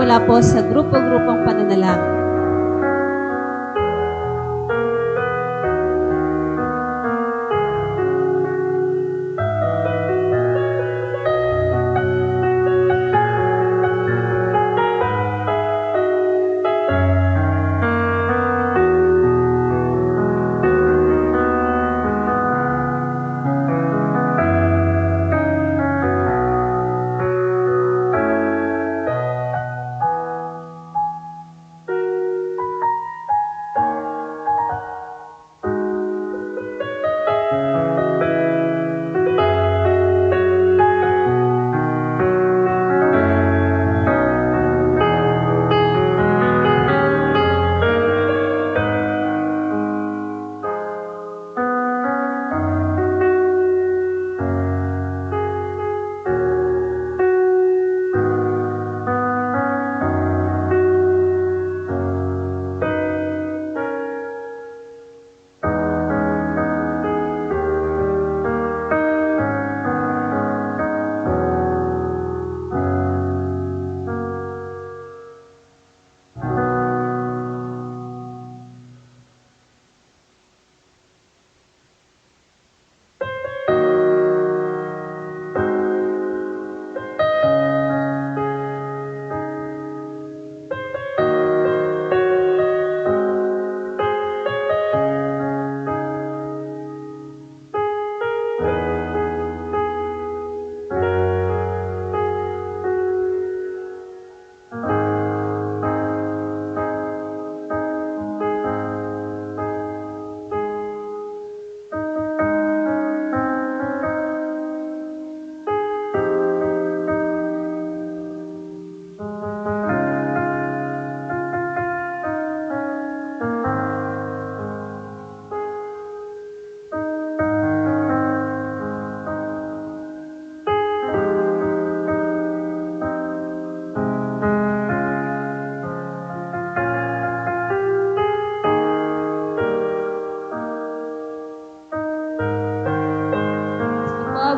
magsisimula po sa grupo-grupong pananalangin.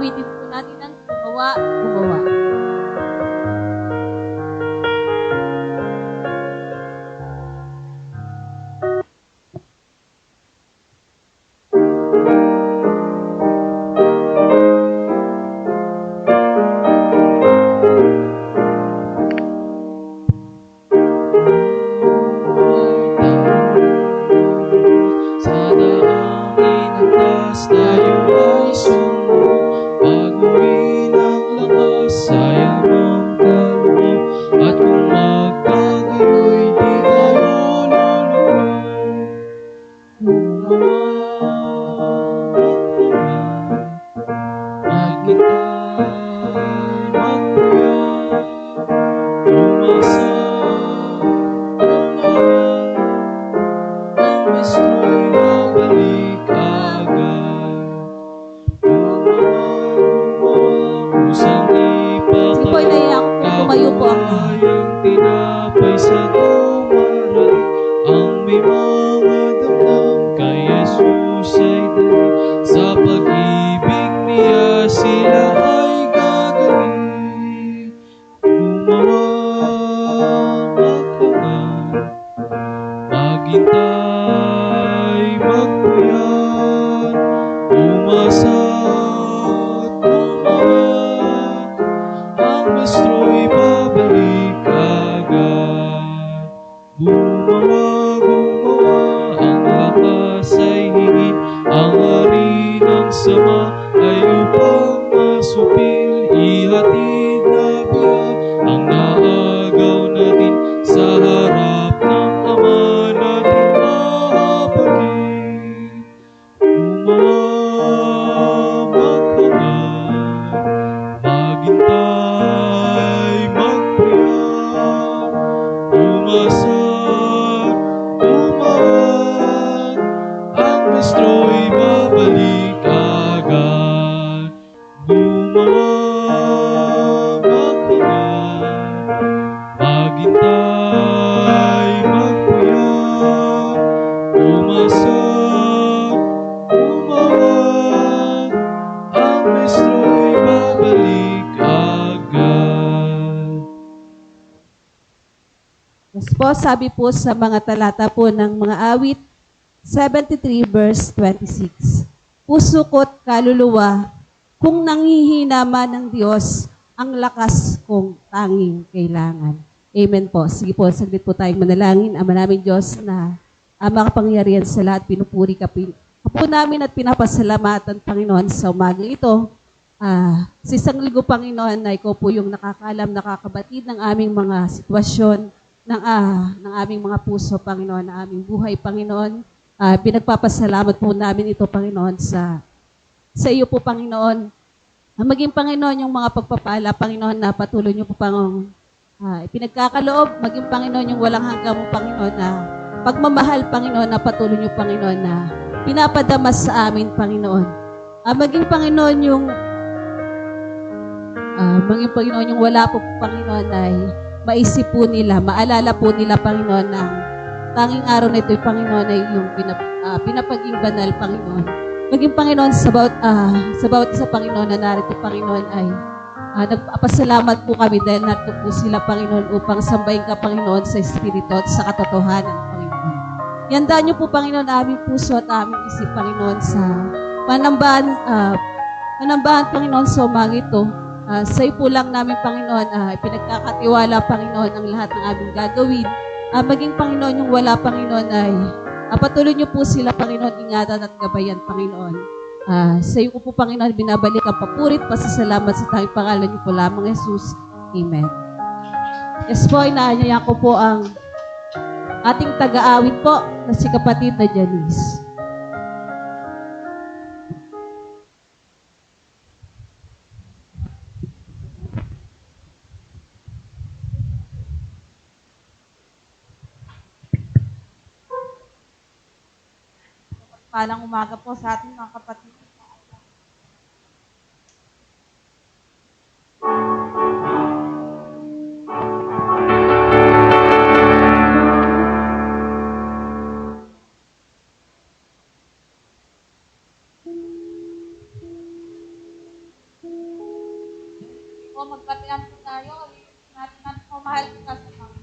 Awitin po natin ang gumawa, gumawa. Nuestro'y babalik agad. Yes po, sabi po sa mga talata po ng mga awit, 73 verse 26. Puso ko't kaluluwa, kung nanghihina man ng Diyos, ang lakas kong tanging kailangan. Amen po. Sige po, saglit po tayong manalangin. Ama namin Diyos na makapangyarihan sa lahat, pinupuri ka po namin at pinapasalamatan, Panginoon, sa umaga ito. Sa isang linggo, Panginoon, na ikaw po yung nakakaalam, nakakabatid ng aming mga sitwasyon, ng aming mga puso, Panginoon, ng aming buhay, Panginoon. Pinagpapasalamat po namin ito, Panginoon, sa iyo po, Panginoon. Maging, Panginoon, yung mga pagpapala, Panginoon, na patuloy niyo po, Panginoon, pinagkakaloob, maging, Panginoon, yung walang hanggang mo, Panginoon, na pagmamahal, Panginoon, na patuloy niyo, Panginoon, na pinapadamas sa amin, Panginoon. Maging, Panginoon, maging, Panginoon, yung wala po, Panginoon, ay maisip po nila, maalala po nila, Panginoon, na tanging araw na ito, Panginoon, ay yung pinapaging banal, Panginoon. Maging, Panginoon, sa bawat isa, Panginoon, na narito, Panginoon, ay nagpapasalamat po kami dahil narito po sila, Panginoon, upang sambahin ka, Panginoon, sa Espiritu at sa katotohanan, Panginoon. Yandaan niyo po, Panginoon, aming puso at aming isip, Panginoon, sa panambahan, Panginoon, sa umaga ito. Sa iyo po lang namin, Panginoon, pinagkakatiwala, Panginoon, ang lahat ng aming gagawin. Maging, Panginoon, yung wala, Panginoon, ay patuloy niyo po sila, Panginoon, ingatan at gabayan, Panginoon. Sa iyo po, Panginoon, binabalik ang papurit, pasasalamat sa tanging pangalan niyo po lamang, Jesus. Amen. Yes po, inaanyayan ko po ang ating taga-awit po na si kapatid na Janice. Palang umaga po sa ating mga kapatid. O magkatean po tayo. Natin po mahal kita sa mga.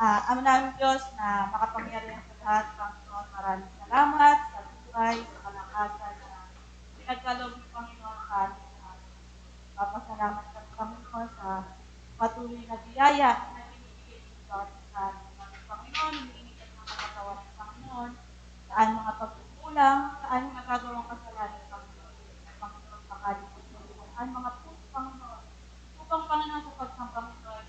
Ama namin Diyos na makapangyarihan sa lahat, Panginoon, maraming salamat sa buhay, sa kalakasan na pinagkaloob ng Panginoon sa ating lahat. Papasalamat ka, Panginoon, sa patuloy na biyaya na binibigay sa ating Panginoon, humingi ka ng katawan ng Panginoon, saan mga pagkukulang, saan mga gagawang kasalanan, Panginoon, pakalimutan mo, saan mga puso, Panginoon, upang Panginoon sa pagsambang ito ay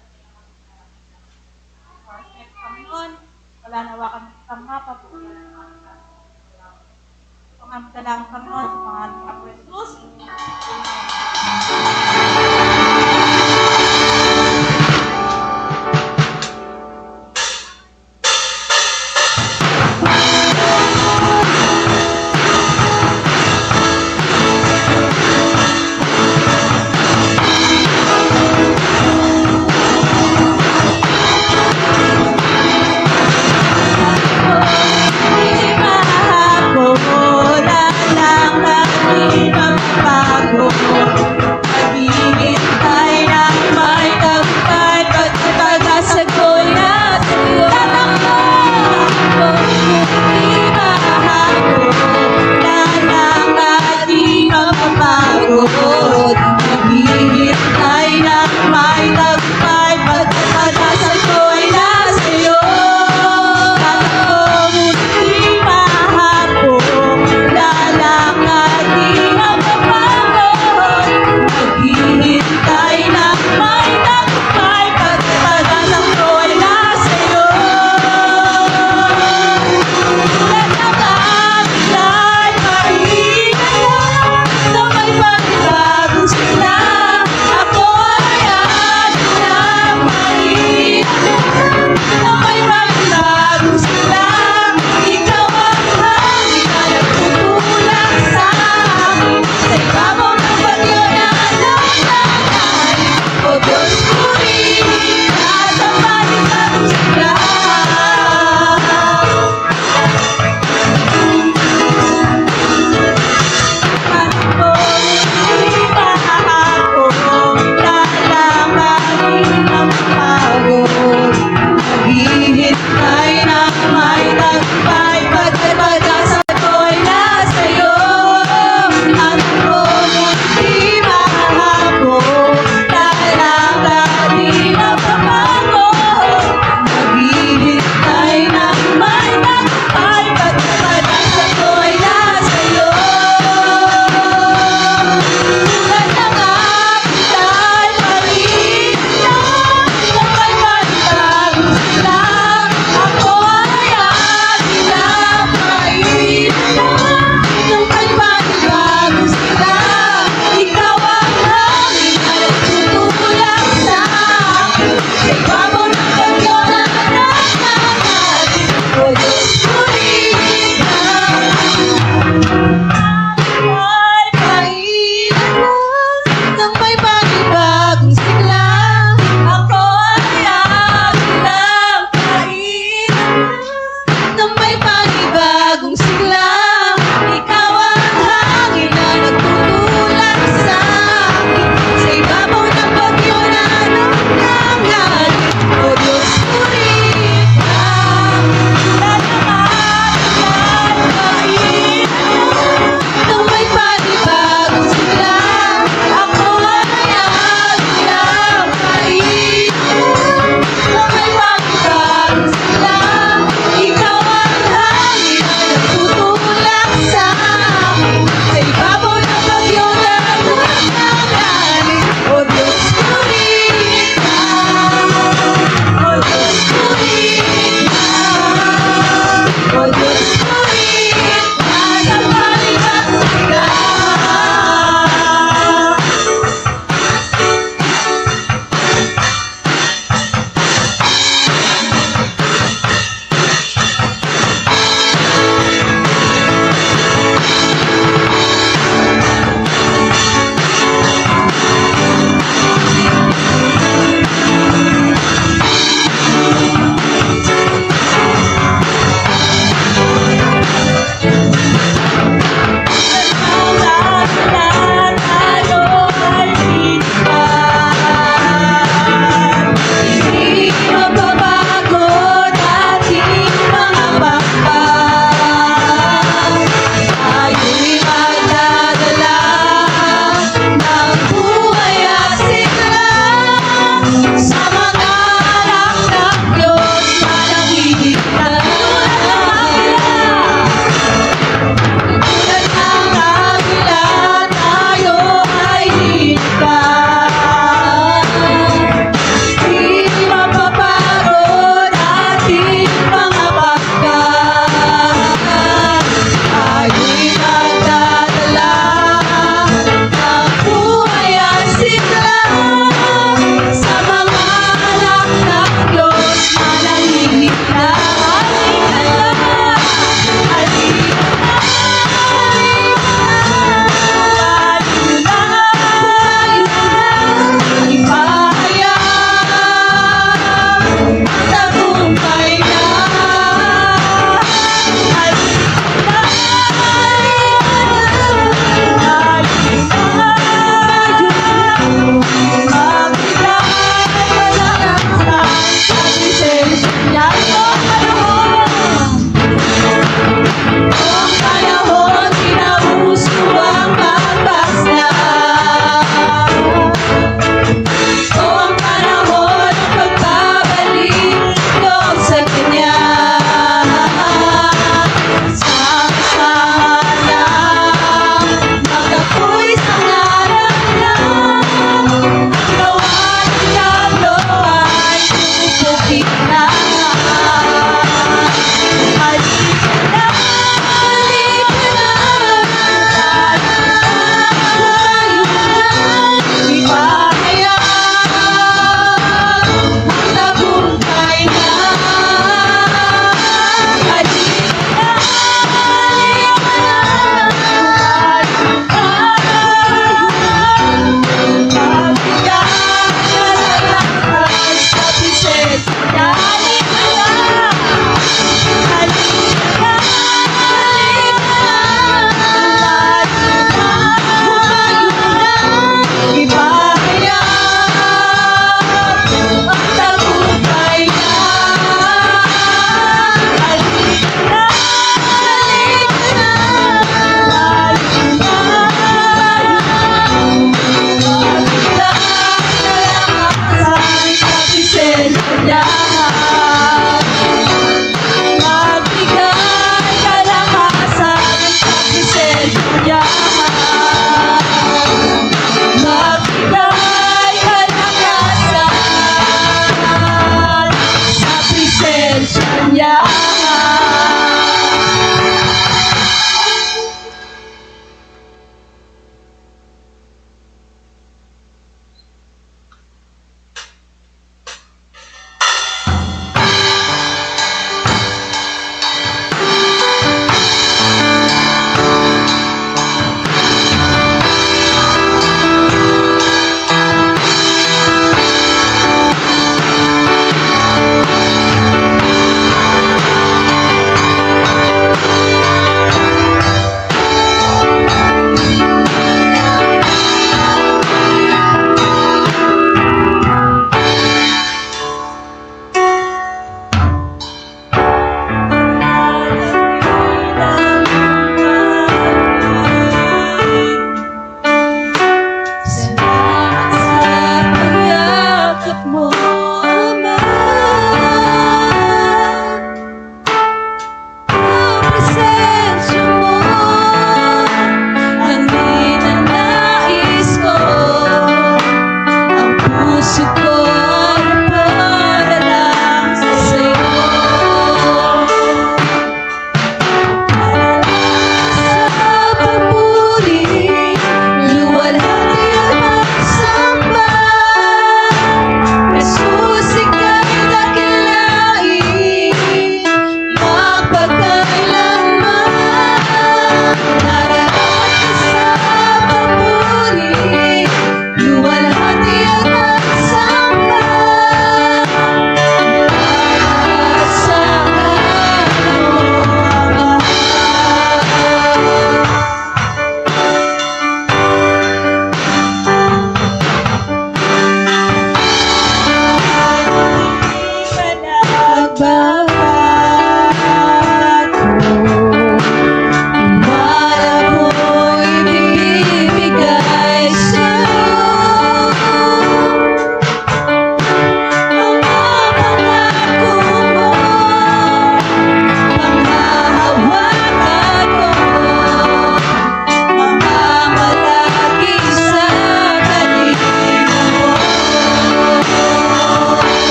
Panginoon, wala nawa kami isang mapabuhay ng mga kasalanan. Pangamdalang Panginoon sa pangalan ng Apo Jesus. Pag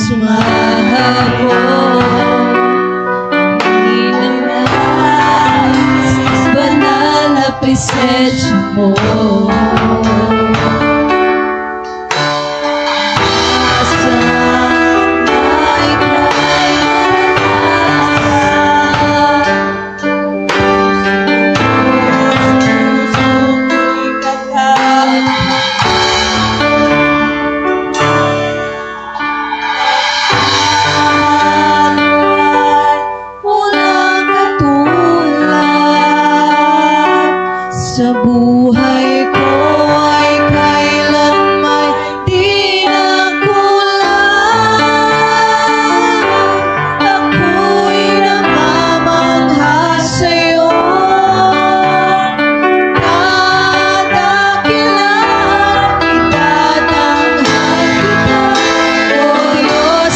sumahabol, inanais banal na presensya mo. Sa buhay ko ay kailanman di na kulang. Ako'y namamangha sa'yo. Dadakilan, itatanghal kita, o Diyos,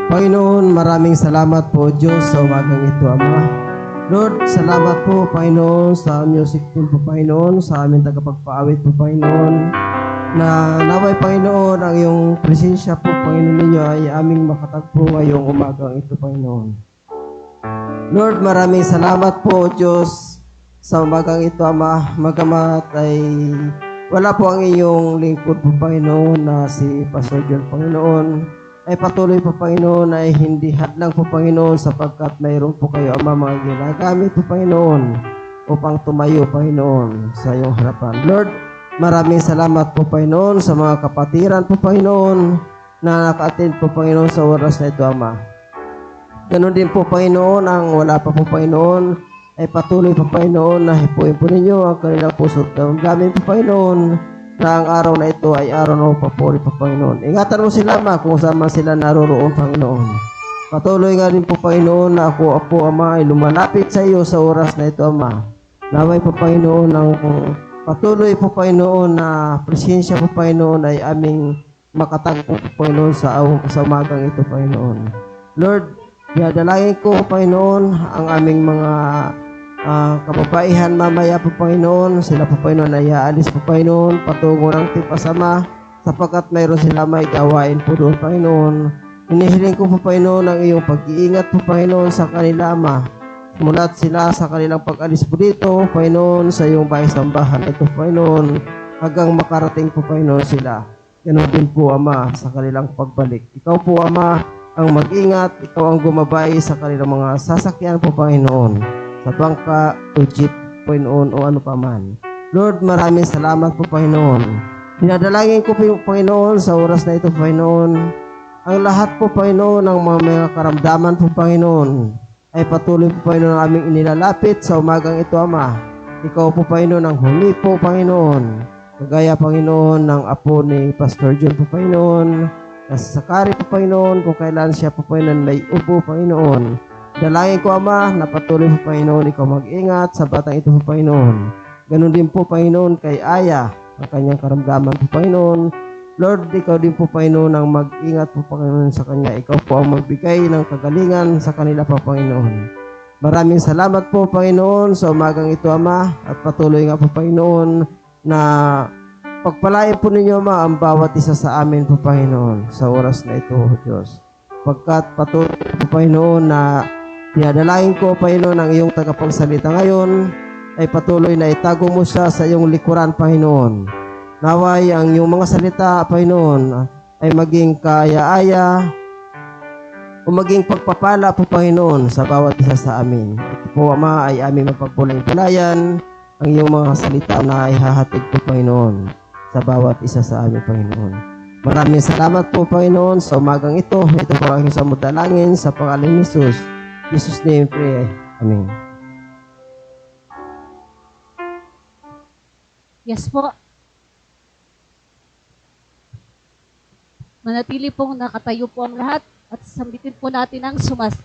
Panginoon, maraming salamat po Diyos sa umagang ito, Ama. Lord, salamat po, Panginoon, sa music team po, Panginoon, sa aming tagapagpaawit po, Panginoon, na naway, Panginoon, ang iyong presensya po, Panginoon ninyo, ay aming makatagpo ngayong umagang ito, Panginoon. Lord, maraming salamat po, Diyos, sa umagang ito, Ama, magamat ay wala po ang iyong lingkod po, Panginoon, na si Pastor John, Panginoon, ay patuloy po, Panginoon, ay hindi hadlang po, Panginoon, sapagkat mayroon po kayo, Ama, mga ginagamit po, Panginoon, upang tumayo, Panginoon, sa iyong harapan. Lord, maraming salamat po, Panginoon, sa mga kapatiran po, Panginoon, na naka-attend po, Panginoon, sa oras na ito, Ama. Ganon din po, Panginoon, ang wala pa po, Panginoon, ay patuloy po, Panginoon, na hipuin po ninyo ang kanilang puso at damdamin po, Panginoon, na ang araw na ito ay araw ng papuri po, Panginoon. Ingatan mo sila, Ama, kung saan man sila naroroon, Panginoon. Patuloy nga rin po, Panginoon, na ako, Apo, Ama, ay lumalapit sa iyo sa oras na ito, Ama. Naway po, Panginoon, ng patuloy po, Panginoon, na presensya po, Panginoon, ay aming makatagpo po, Panginoon, sa umagang ito, Panginoon. Lord, dinadalangin ko, Panginoon, ang aming mga kababaihan mamaya po, Panginoon. Sila po, Panginoon, ay aalis po, Panginoon, patungo ng tipasama, sapagkat mayroon sila may gawain po doon, Panginoon. Hinihiling ko po, Panginoon, ang iyong pag-iingat po, Panginoon, sa kanila, Ama. Mulat sila sa kanilang pag-alis po dito, Panginoon, sa iyong bahay-sambahan ito, Panginoon, hanggang makarating po, Panginoon, sila. Ganon din po, Ama, sa kanilang pagbalik. Ikaw po, Ama, ang mag-ingat, ikaw ang gumabay sa kanilang mga sasakyan po, Panginoon, sa bangka o jeep, Panginoon, o ano pa man. Lord, maraming salamat po, Panginoon. Dinadalangin ko po, Panginoon, sa oras na ito, Panginoon, ang lahat po, Panginoon, ng mga karamdaman po, Panginoon, ay patuloy po, Panginoon, ang aming inilalapit sa umagang ito, Ama. Ikaw po, Panginoon, ang humi po, Panginoon. Kagaya, Panginoon, ng apo ni Pastor John po, Panginoon, nasa sakari po, Panginoon, kung kailan siya po, Panginoon, may upo, Panginoon. Dalangin ko, Ama, na patuloy po, Panginoon, ikaw mag-ingat sa batang ito po, Panginoon. Ganon din po, Panginoon, kay Aya, ang kanyang karamdaman po, Panginoon. Lord, ikaw din po, Panginoon, ang mag-ingat po, Panginoon, sa kanya. Ikaw po ang magbigay ng kagalingan sa kanila po, Panginoon. Maraming salamat po, Panginoon, sa umagang ito, Ama, at patuloy nga po, Panginoon, na pagpalain po ninyo, Ama, ang bawat isa sa amin po, Panginoon, sa oras na ito, Diyos. Pagkat patuloy po, Panginoon, na dinadalangin ko, Panginoon, ang iyong tagapagsalita ngayon, ay patuloy na itago mo siya sa iyong likuran, Panginoon. Naway ang iyong mga salita, Panginoon, ay maging kaaya-aya o maging pagpapala po, Panginoon, sa bawat isa sa amin. Ito po, Ama, ay aming mapagpulay-pulayan ang iyong mga salita na ihahatid po, Panginoon, sa bawat isa sa amin, Panginoon. Maraming salamat po, Panginoon, sa umagang ito. Ito po ang isang dalangin sa pangalan ni Jesus. Jesus' name, pray. Amen. Yes po. Manatili pong nakatayo po ang lahat at sambitin po natin ang sumas.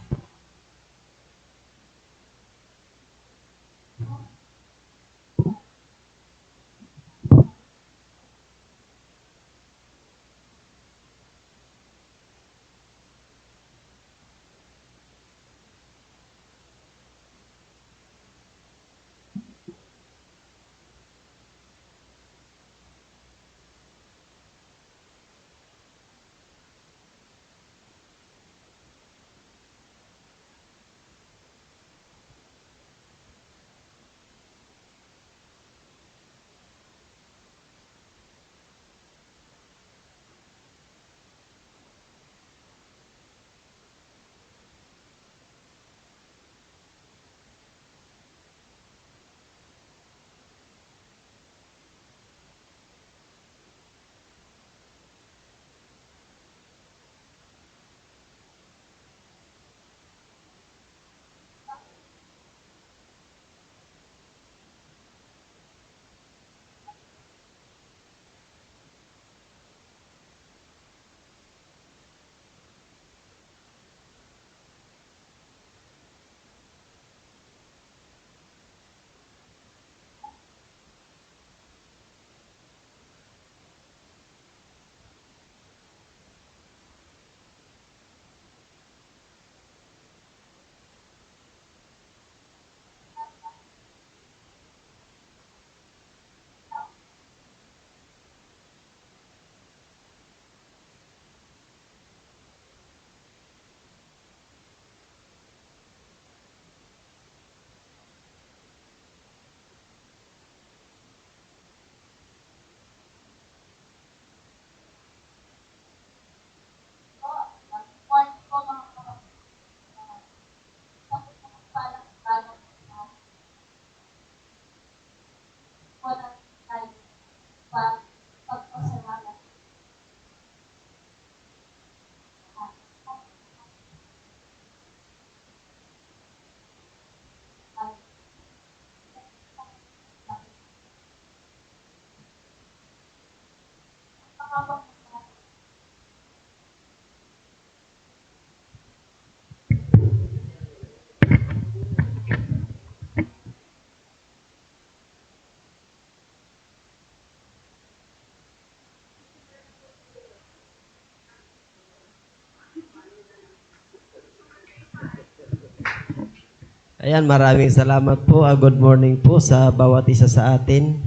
Ayan, maraming salamat po. Good morning po sa bawat isa sa atin.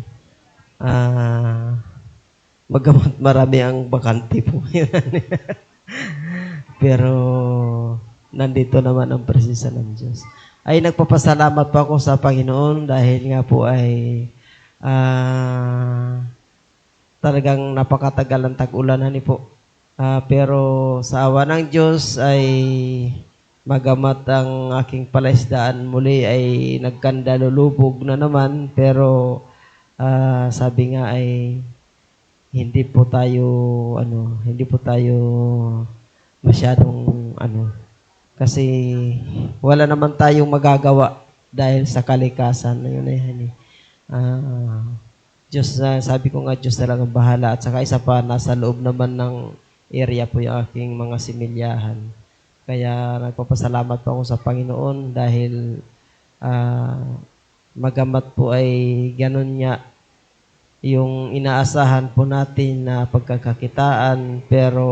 Bagamat marami ang bakante po. Pero nandito naman ang presensya ng Diyos. Ay nagpapasalamat po ako sa Panginoon dahil nga po ay talagang napakatagal ang tag-ulan po. Pero sa awa ng Diyos ay magamat ang aking palaisdaan muli ay nagkanda lulubog na naman, pero sabi nga ay hindi po tayo masyadong kasi wala naman tayong magagawa dahil sa kalikasan na yun ay Diyos, sabi ko nga Diyos talagang bahala, at saka isa pa nasa loob naman ng area po yung aking mga similyahan. Kaya nagpapasalamat po ako sa Panginoon dahil magamat po ay ganun niya yung inaasahan po natin na pagkakakitaan, pero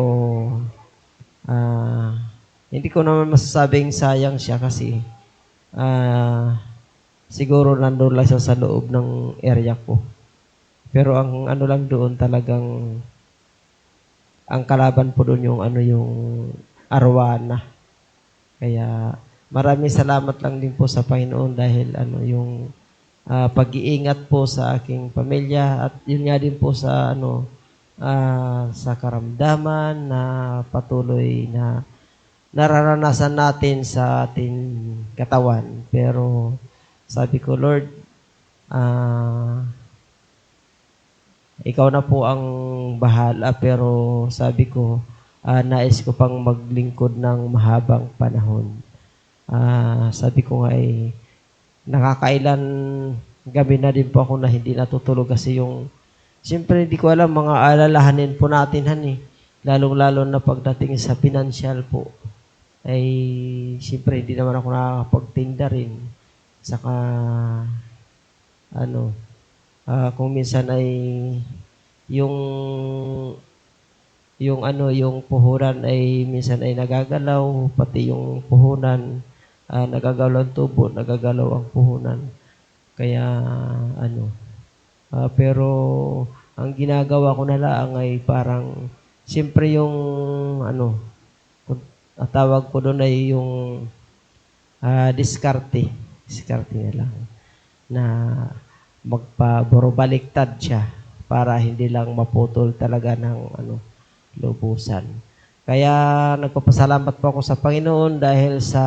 hindi ko naman masasabing sayang siya kasi siguro nandun lang siya sa loob ng area ko. Pero ang lang doon talagang ang kalaban po doon yung arwana. Kaya maraming salamat lang din po sa Panginoon dahil yung pag-iingat po sa aking pamilya, at yun nga din po sa sa karamdaman na patuloy na nararanasan natin sa ating katawan. Pero sabi ko, Lord, ikaw na po ang bahala, pero sabi ko, nais ko pang maglingkod ng mahabang panahon. Sabi ko nga nakakailan gabi na din po ako na hindi natutulog kasi siyempre hindi ko alam, mga alalahanin po natin lalong-lalo na pagdating sa financial po, ay siyempre hindi naman ako nakakapagtinda rin. Saka kung minsan ay yung puhunan ay minsan ay nagagalaw, pati yung puhunan, nagagalaw ang tubo, nagagalaw ang puhunan. Kaya pero ang ginagawa ko na lang ay parang siyempre yung tawag ko doon ay yung diskarte na lang na magpaborobaliktad siya para hindi lang maputol talaga ng lubusan. Kaya nagpapasalamat po ako sa Panginoon dahil sa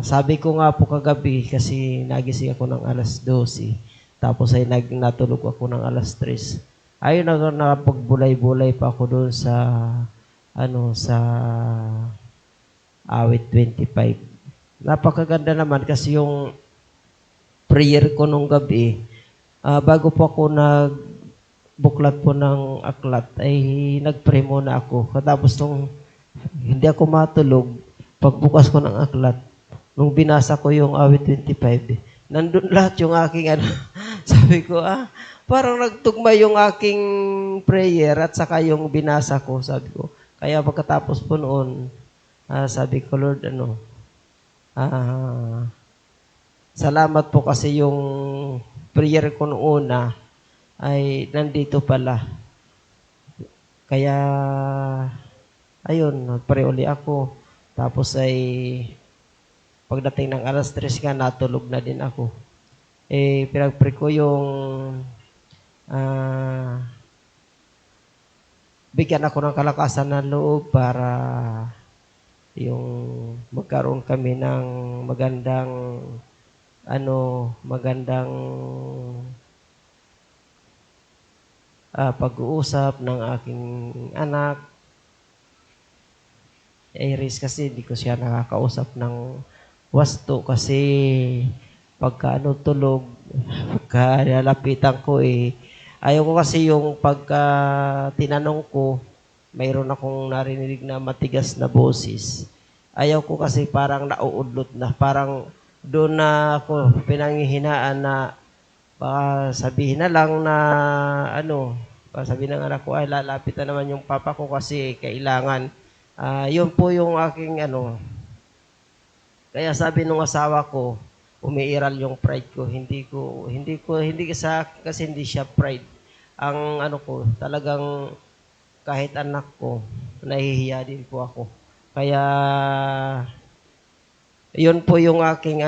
sabi ko nga po kagabi, kasi nagising ako ng alas 12, tapos ay natulog ako ng alas 3. Ayun, nakapagbulay-bulay pa ako doon sa sa awit 25. Napakaganda naman kasi yung prayer ko nung gabi, bago po ako nagbuklat po ng aklat, ay nagpray muna ako. Katapos hindi ako matulog, pagbukas ko ng aklat, nung binasa ko yung awit 25, nandun lahat yung aking sabi ko, parang nagtugma yung aking prayer at saka yung binasa ko, sabi ko. Kaya pagkatapos po noon, sabi ko, Lord, salamat po kasi yung prayer ko noong una ay nandito pala. Kaya, ayun, nagpray uli ako. Tapos ay, pagdating ng alas 3 nga, natulog na din ako. Pinagpray ko yung, bigyan ako ng kalakasan ng loob para yung magkaroon kami ng magandang pag-uusap ng aking anak. Iris kasi hindi ko siya nakakausap ng wasto kasi pagka tulog, pagka nalapitan ko ayaw ko kasi yung pagka tinanong ko, mayroon akong narinig na matigas na boses. Ayaw ko kasi parang nauudlot na, parang doon na ako pinanghihinaan na baka sabihin na lang na baka sabihin ng anak ko, ay lalapit na naman yung papa ko kasi kailangan. Yun po yung aking Kaya sabi nung asawa ko, umiiral yung pride ko. Hindi kasi hindi siya pride. Ang ano ko, talagang kahit anak ko, nahihiya din po ako. Kaya, yun po yung aking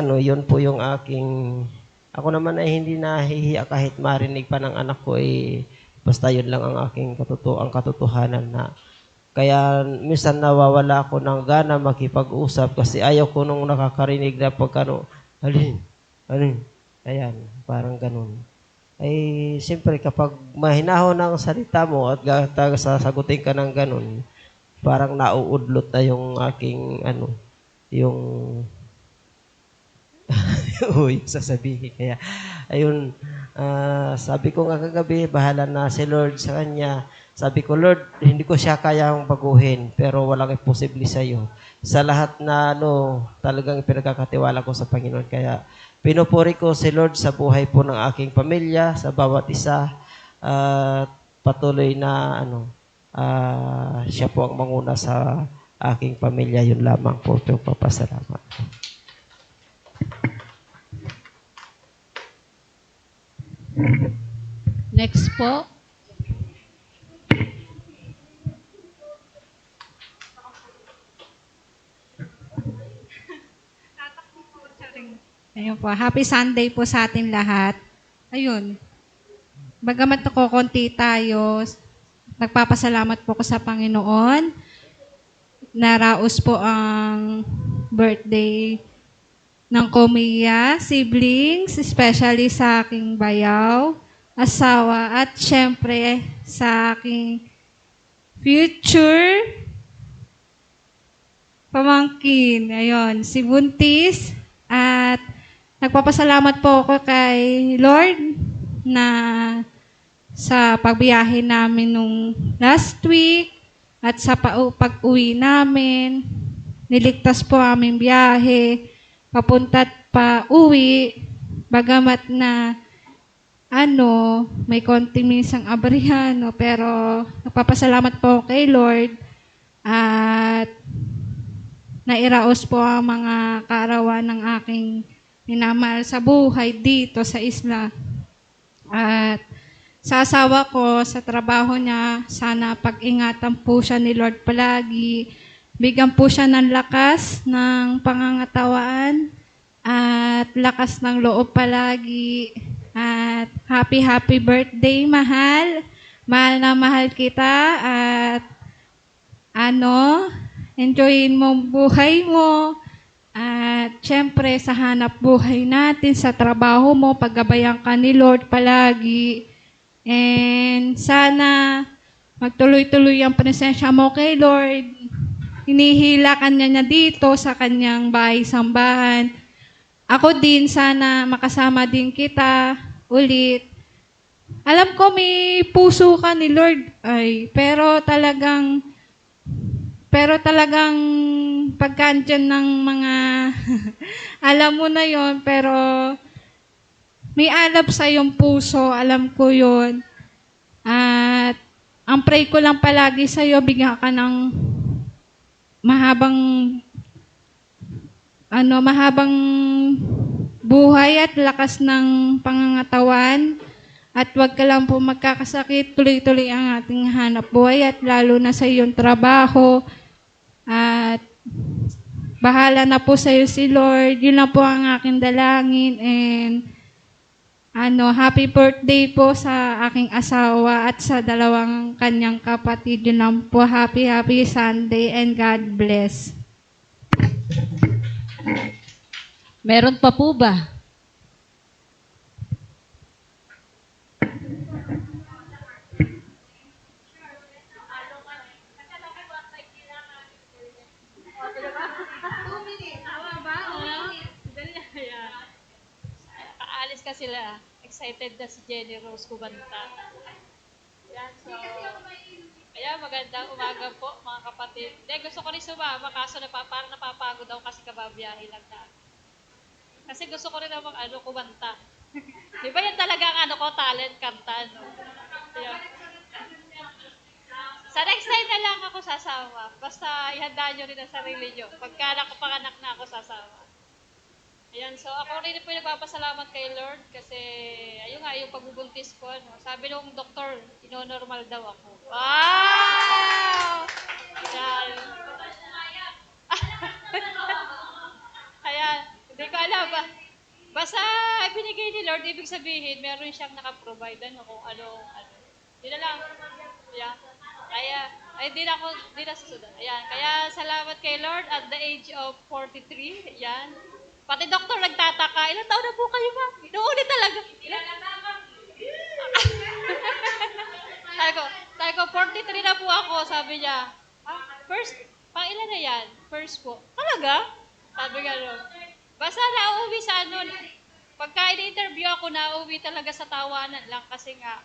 ako naman ay hindi nahihiya kahit marinig pa ng anak ko basta yun lang ang aking ang katotohanan na kaya minsan nawawala ako ng gana makipag-usap kasi ayaw ko nung nakakarinig na pagkano, alin, ayan, parang ganun. Ay, siyempre kapag mahinahon ang salita mo at sasagutin ka ng ganun, parang nauudlot na yung aking, yung uy, sasabihin. Kaya, ayun, sabi ko nga kagabi, bahala na si Lord sa kanya. Sabi ko, Lord, hindi ko siya kayang baguhin, pero walang imposible sa iyo. Sa lahat na, talagang pinagkakatiwala ko sa Panginoon. Kaya, pinupuri ko si Lord sa buhay po ng aking pamilya, sa bawat isa, at patuloy na, siya po ang manguna sa aking pamilya. Yun lamang po yung papasalamat. Next po. Ayun po. Happy Sunday po sa ating lahat. Ayun. Bagamat nakukunti tayo, nagpapasalamat po ko sa Panginoon. Naraos po ang birthday ng Komiya, siblings, especially sa aking bayaw, asawa, at syempre sa aking future pamangkin. Ayun, si Buntis. At nagpapasalamat po ako kay Lord na sa pagbiyahe namin nung last week at sa pag-uwi namin. Niligtas po aming biyahe, papunta at pa-uwi, bagamat na may konting minsang aberya, pero nagpapasalamat po kay Lord at nairaos po ang mga kaarawan ng aking minamahal sa buhay dito sa isla. At sa asawa ko, sa trabaho niya, sana pag-ingatan po siya ni Lord palagi. Bigyan po siya ng lakas, ng pangangatawan, at lakas ng loob palagi. At happy birthday, mahal. Mahal na mahal kita. At enjoyin mo ang buhay mo. At syempre, sa hanap buhay natin, sa trabaho mo, paggabayan ka ni Lord palagi. And sana magtuloy-tuloy ang presensya mo kay Lord. Hinihila niya dito sa kanyang bahay-sambahan. Ako din, sana makasama din kita ulit. Alam ko may puso ka ni Lord, pero talagang pagka andyan ng mga alam mo na yon, pero may alab sa iyong puso, alam ko yon. At ang pray ko lang palagi sa iyo, bigyan ka ng mahabang buhay at lakas ng pangangatawan. At huwag ka lang po magkakasakit, tuloy-tuloy ang ating hanap buhay at lalo na sa iyong trabaho. At bahala na po sa iyo si Lord. Yun lang po ang aking dalangin. And happy birthday po sa aking asawa at sa dalawang kanyang kapatid. Yun lang po. Happy Sunday and God bless. Meron pa po ba? Aalis ka sila. Excited na si Jenny Rose kumanta. Yan, so... Kaya magandang umaga po, mga kapatid. Gusto ko rin sumama, kaso parang napapagod daw kasi kababiyahe lang na. Kasi gusto ko rin namang kumanta. Di ba yan talaga ang talent, kanta, no? Yan. Sa next time na lang ako sasama. Basta ihanda nyo rin ang sarili nyo. Pagka nakapanganak na ako sasama. Ayan, so ako rin po nagpapasalamat kay Lord kasi ayun nga, yung pagbubuntis ko, ano, sabi nung doktor, ino-normal daw ako. Wow! Ayan. Ayan, hindi ko alam ba. Basta binigay ni Lord, ibig sabihin, meron siyang nakaprovide ano, kung ano. Yun na lang. Ayan. Kaya, ay di na susunod. Ayan, kaya salamat kay Lord at the age of 43. Ayan. Pati doktor nagtataka, ilang taon na po kayo ma? Inuulit talaga. sabi ko, sabi ko, 43 na po ako, sabi niya. Ah, first, pang ilan na yan? First po. Talaga? Sabi nga no. Basta nauwi sa ano, pagka in-interview ako, nauwi talaga sa tawanan lang kasi nga,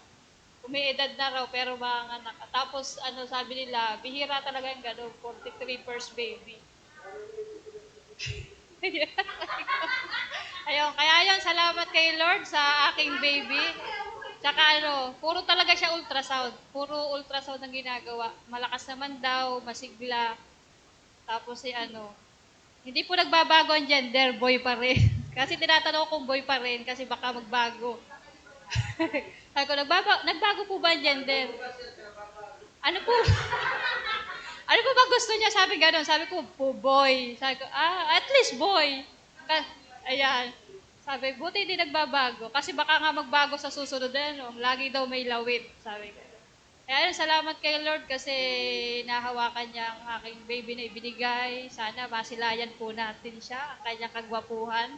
umiedad na raw pero mga anak. Tapos ano sabi nila, bihira talaga yung gano'n, 43 first baby. Ayun, kaya yun, salamat kay Lord sa aking baby. Tsaka ano, puro talaga siya ultrasound. Puro ultrasound ang ginagawa. Malakas naman daw, masigla. Tapos si ano, hindi po nagbabago ang gender, boy pa rin. Kasi tinatanong ko kung boy pa rin kasi baka magbago. Sabi ko, nagbago po ba ang gender? Ano po? Ano po ba gusto niya? Sabi gano'n. Sabi ko, po boy. Sabi ko, at least boy. Ayan. Sabi, buti hindi nagbabago. Kasi baka nga magbago sa susunod ano. Lagi daw may lawit. Sabi ko. Kaya yun, salamat kay Lord kasi nahawakan niya ang aking baby na ibinigay. Sana masilayan po natin siya, ang kanyang kagwapuhan.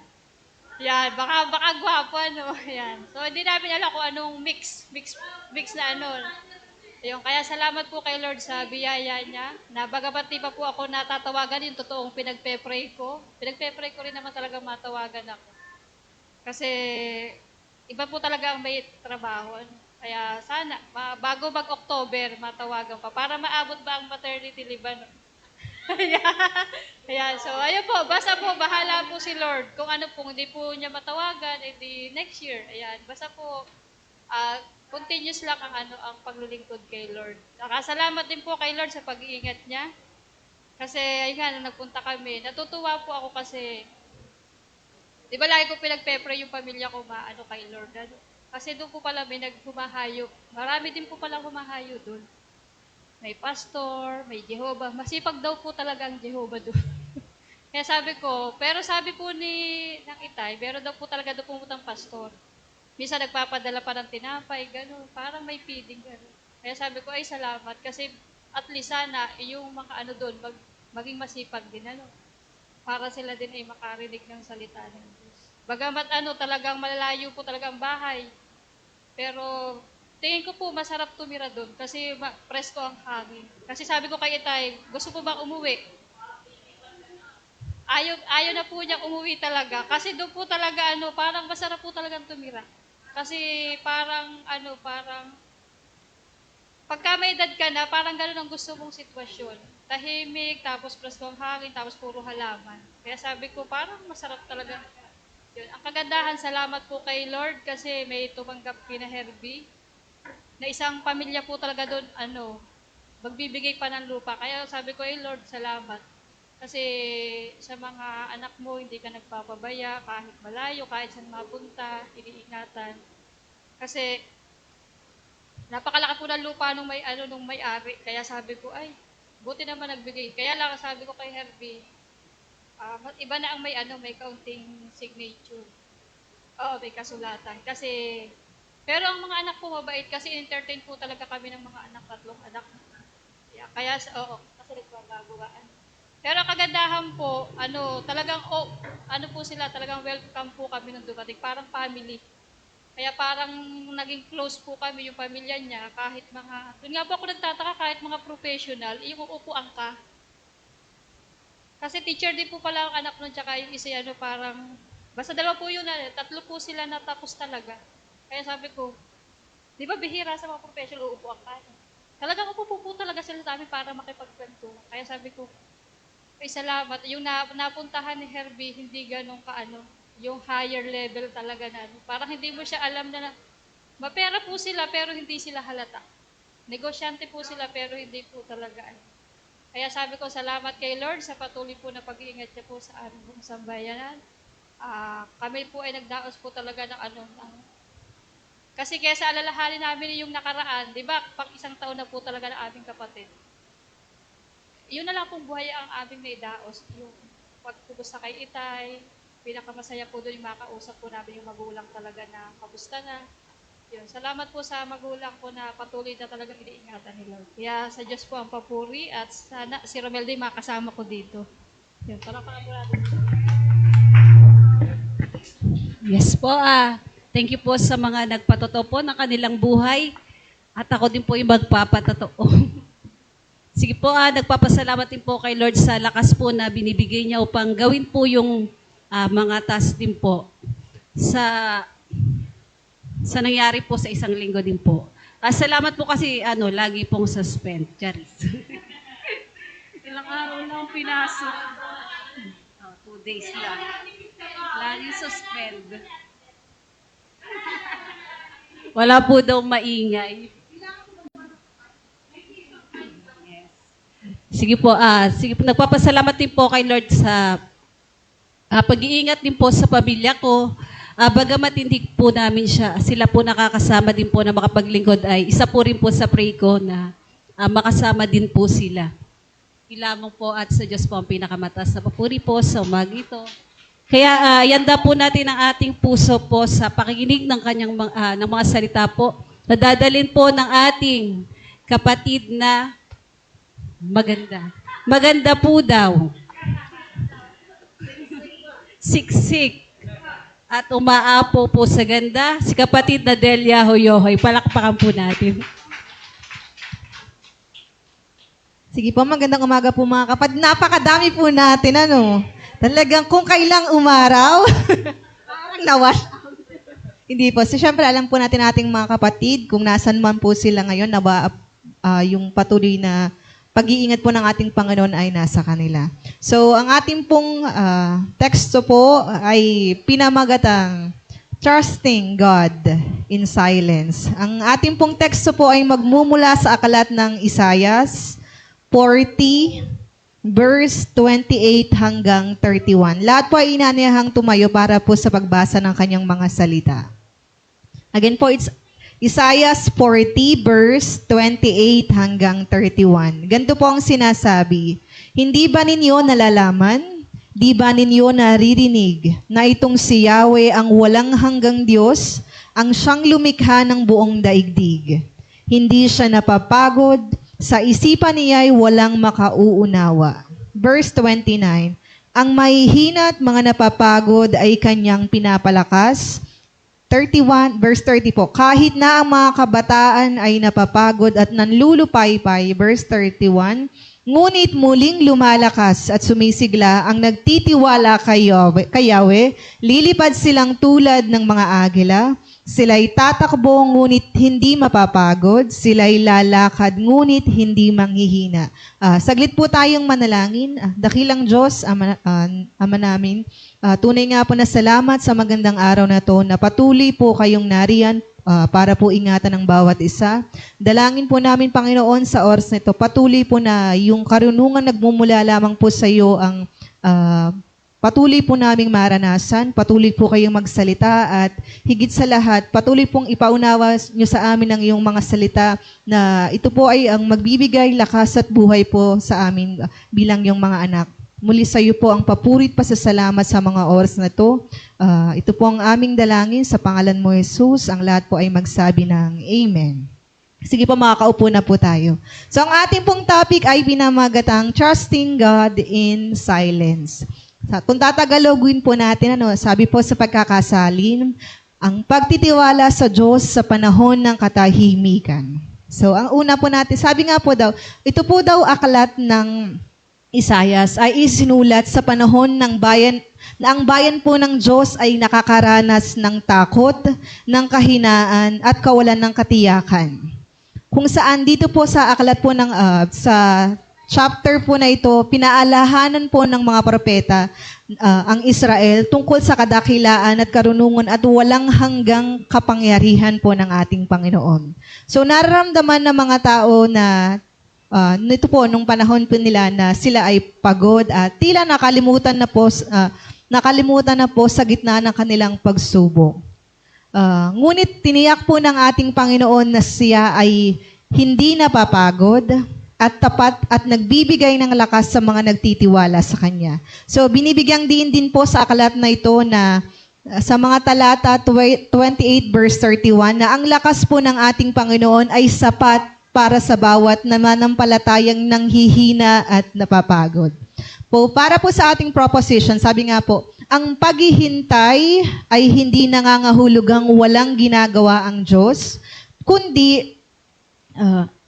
Yan, baka gwapo ano. Yan. So hindi namin alam kung anong mix na ano. Yung kaya salamat po kay Lord sa biyaya niya. Na bagamat di pa po ako natatawagan yung totoong pinagpe-pray ko. Pinagpe-pray ko rin naman talaga matawagan ako. Kasi iba po talaga ang may trabaho. Kaya sana bago mag-October matawagan pa para maabot ba ang maternity leave ano. Ayan, so ayun po, basta po, bahala po si Lord. Kung ano po, hindi po niya matawagan, edi next year. Ayan, basta po, continuous lang ang ano ang paglilingkod kay Lord. Nakasalamat din po kay Lord sa pag-iingat niya. Kasi ayun nga, nung nagpunta kami, natutuwa po ako kasi, di ba lagi ko pinagpe-pray yung pamilya ko maano kay Lord. Ano? Kasi doon po pala may naghumahayo. Marami din po pala humahayo doon. May pastor, may Jehovah. Masipag daw po talaga ang Jehovah doon. Kaya sabi ko, pero sabi po ng itay, meron daw po talaga doon pumutang pastor. Minsan nagpapadala pa ng tinapay, gano'n. Parang may feeding, gano'n. Kaya sabi ko, ay salamat. Kasi at least sana, yung mga ano doon, maging masipag din, ano. Para sila din ay makarinig ng salita ng Diyos. Bagamat ano, talagang malalayo po talaga ang bahay. Pero tingin ko po masarap tumira doon kasi presko ang hangin. Kasi sabi ko kay itay, gusto po ba umuwi? Ayaw na po niya umuwi talaga. Kasi doon po talaga ano, parang masarap po talagang tumira. Kasi parang pagka may edad ka na, parang gano'n ang gusto mong sitwasyon. Tahimik, tapos presko ang hangin, tapos puro halaman. Kaya sabi ko, parang masarap talaga. Yun. Ang kagandahan, salamat po kay Lord kasi may tumanggap kina Herbie na isang pamilya po talaga doon, magbibigay pa ng lupa. Kaya sabi ko, Lord, salamat. Kasi sa mga anak mo, hindi ka nagpapabaya, kahit malayo, kahit saan mapunta, iniingatan. Kasi napakalaki po ng lupa nung may-ari. Kaya sabi ko, ay, buti naman nagbigay. Kaya lang sabi ko kay Herbie, iba na ang may kaunting signature. Oo, may kasulatan. Pero ang mga anak ko mabait kasi entertain po talaga kami ng mga anak, 3 anak. Yeah, oo, kasi nagpapagagaan. Pero kagandahan po, talagang, po sila, talagang welcome po kami nung dumating. Parang family. Kaya parang naging close po kami yung pamilya niya, doon nga po ako nagtataka, kahit mga professional, yung uupuan ka. Kasi teacher din po pala ang anak nun, tsaka yung isa parang, basta 2 po yun, 3 po sila natapos talaga. Kaya sabi ko, di ba bihira sa mga professional, uupo ang kanin. Talagang upo po talaga sila sa amin para makipagkwento. Kaya sabi ko, ay salamat. Yung napuntahan ni Herbie, hindi ganun yung higher level talaga na. Parang hindi mo siya alam na mapera po sila pero hindi sila halata. Negosyante po sila pero hindi po talaga Kaya sabi ko, salamat kay Lord sa patuloy po na pag-iingat niya po sa aming sambayanan. Kami po ay nagdaos po talaga ng kasi kesa alalahanin namin yung nakaraan, di ba, pang isang taon na po talaga ng aming kapatid. Yun na lang pong buhay ang aming naidaos, yung pagpupusta kay Itay, pinakamasaya po doon yung makausap po namin yung magulang talaga na kamusta na. Yun, salamat po sa magulang ko na patuloy na talagang iniingatan ni Lord. Kaya sa Diyos po ang papuri at sana si Romel din makasama ko dito. Yun, para po natin. Yes po, thank you po sa mga nagpatotoo po ng kanilang buhay. At ako din po yung magpapatotoo. Sige po, nagpapasalamat din po kay Lord sa lakas po na binibigay niya upang gawin po yung mga task din po sa nangyari po sa isang linggo din po. Salamat po kasi lagi pong suspend. Charis. Ilang araw lang pinasok. 2 days lang. Lagi suspend. Wala po daw maingay. Yes. Sige po, nagpapasalamat din po kay Lord sa pag-iingat din po sa pamilya ko. Bagamat hindi po namin sila po nakakasama din po na makapaglingkod ay isa po rin po sa pray ko na makasama din po sila. Ilamang po at sa Diyos po ang pinakamataas na papuri po sa umaga ito. Kaya yanda po natin ang ating puso po sa pakikinig ng kanyang ng mga salita po. Nadadalin po ng ating kapatid na maganda. Maganda po daw. Siksik. At umaapo po sa ganda, si kapatid na Delia Hoyohoy. Palakpakan po natin. Sige po, magandang umaga po mga kapatid. Napakadami po natin, Talagang kung kailang umaraw, parang nawash out. Hindi po. So, syempre, alam po natin ating mga kapatid, kung nasan man po sila ngayon, yung patuloy na pag-iingat po ng ating Panginoon ay nasa kanila. So, ang ating pong teksto po ay pinamagatang Trusting God in Silence. Ang ating pong teksto po ay magmumula sa aklat ng Isaias 40, verse 28 hanggang 31. Lahat po ay inaniyahang tumayo para po sa pagbasa ng kanyang mga salita. Again po, it's Isaiah 40, verse 28 hanggang 31. Ganito po ang sinasabi, hindi ba ninyo nalalaman? Di ba ninyo naririnig na itong si Yahweh ang walang hanggang Diyos, ang siyang lumikha ng buong daigdig? Hindi siya napapagod, sa isipan niya ay walang makauunawa. Verse 29, ang mahihina at mga napapagod ay kanyang pinapalakas. 31, verse 30 po, kahit na ang mga kabataan ay napapagod at nanlulupaypay. Verse 31, ngunit muling lumalakas at sumisigla ang nagtitiwala kay Yahweh, lilipad silang tulad ng mga agila. Sila'y tatakbo, ngunit hindi mapapagod. Sila'y lalakad, ngunit hindi manghihina. Saglit po tayong manalangin. Dakilang Diyos, Ama namin, tunay nga po na salamat sa magandang araw na to na patuloy po kayong nariyan para po ingatan ng bawat isa. Dalangin po namin, Panginoon, sa oras na ito, patuloy po na yung karunungan nagmumula lamang po sa iyo ang patuloy po naming maranasan, patuloy po kayong magsalita at higit sa lahat, patuloy pong ipaunawa nyo sa amin ang iyong mga salita na ito po ay ang magbibigay lakas at buhay po sa amin bilang yung mga anak. Muli sa iyo po ang papurit pasasalamat sa mga oras na ito. Ito po ang aming dalangin sa pangalan mo, Jesus. Ang lahat po ay magsabi ng Amen. Sige po, makakaupo na po tayo. So ang ating pong topic ay pinamagatang Trusting God in Silence. Kung tatagalogin po natin, sabi po sa pagkakasalin, ang pagtitiwala sa Diyos sa panahon ng katahimikan. So, ang una po natin, sabi nga po daw, ito po daw aklat ng Isaias ay isinulat sa panahon ng bayan, na ang bayan po ng Diyos ay nakakaranas ng takot, ng kahinaan, at kawalan ng katiyakan. Kung saan dito po sa aklat po ng, sa chapter po na ito, pinaalahanan po ng mga propeta ang Israel tungkol sa kadakilaan at karunungan at walang hanggang kapangyarihan po ng ating Panginoon. So nararamdaman ng mga tao na nito po nung panahon po nila na sila ay pagod at tila nakalimutan na po nakalimutan na po sa gitna ng kanilang pagsubok. Ngunit tiniyak po ng ating Panginoon na siya ay hindi napapagod at tapat at nagbibigay ng lakas sa mga nagtitiwala sa Kanya. So, binibigyang din po sa aklat na ito na sa mga talata 28 verse 31 na ang lakas po ng ating Panginoon ay sapat para sa bawat namanampalatayang nanghihina at napapagod. Para po sa ating proposition, sabi nga po, ang paghihintay ay hindi nangangahulugang walang ginagawa ang Diyos, kundi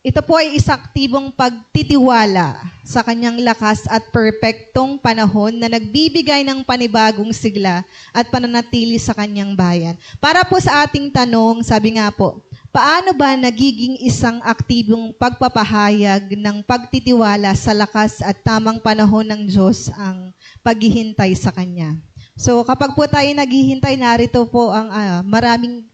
ito po ay isang aktibong pagtitiwala sa kanyang lakas at perpektong panahon na nagbibigay ng panibagong sigla at pananatili sa kanyang bayan. Para po sa ating tanong, sabi nga po, paano ba nagiging isang aktibong pagpapahayag ng pagtitiwala sa lakas at tamang panahon ng Diyos ang paghihintay sa Kanya? So kapag po tayo naghihintay, narito po ang maraming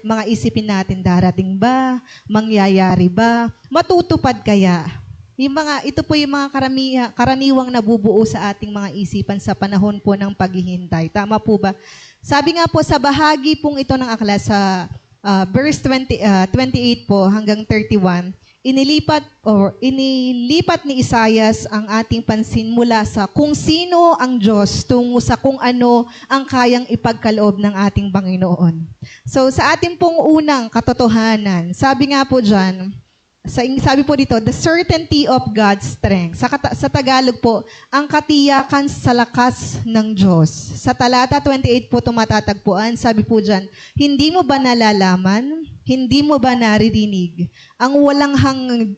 mga isipin natin, darating ba? Mangyayari ba? Matutupad kaya? Ito po yung mga karaniwang nabubuo sa ating mga isipan sa panahon po ng paghihintay. Tama po ba? Sabi nga po sa bahagi pong ito ng aklat sa verse 28 po hanggang 31, inilipat ni Isaias ang ating pansin mula sa kung sino ang Diyos tungo sa kung ano ang kayang ipagkaloob ng ating Panginoon. So sa ating pong unang katotohanan, sabi nga po dyan, sabi po dito, the certainty of God's strength. Sa Tagalog po, ang katiyakan sa lakas ng Diyos. Sa talata 28 po tumatatagpuan, sabi po dyan, hindi mo ba nalalaman? Hindi mo ba naririnig? Ang walang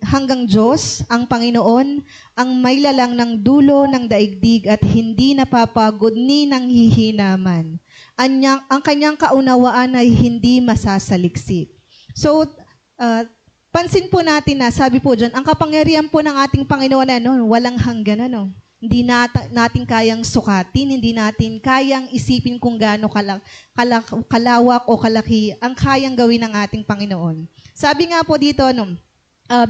hanggang Diyos, ang Panginoon, ang may lalang ng dulo ng daigdig at hindi napapagod ni nanghihinaman. Ang kanyang kaunawaan ay hindi masasaliksik. So, pansin po natin na, sabi po dyan, ang kapangyarihan po ng ating Panginoon, walang hanggan, Hindi natin kayang sukatin, hindi natin kayang isipin kung gaano kalawak o kalaki ang kayang gawin ng ating Panginoon. Sabi nga po dito,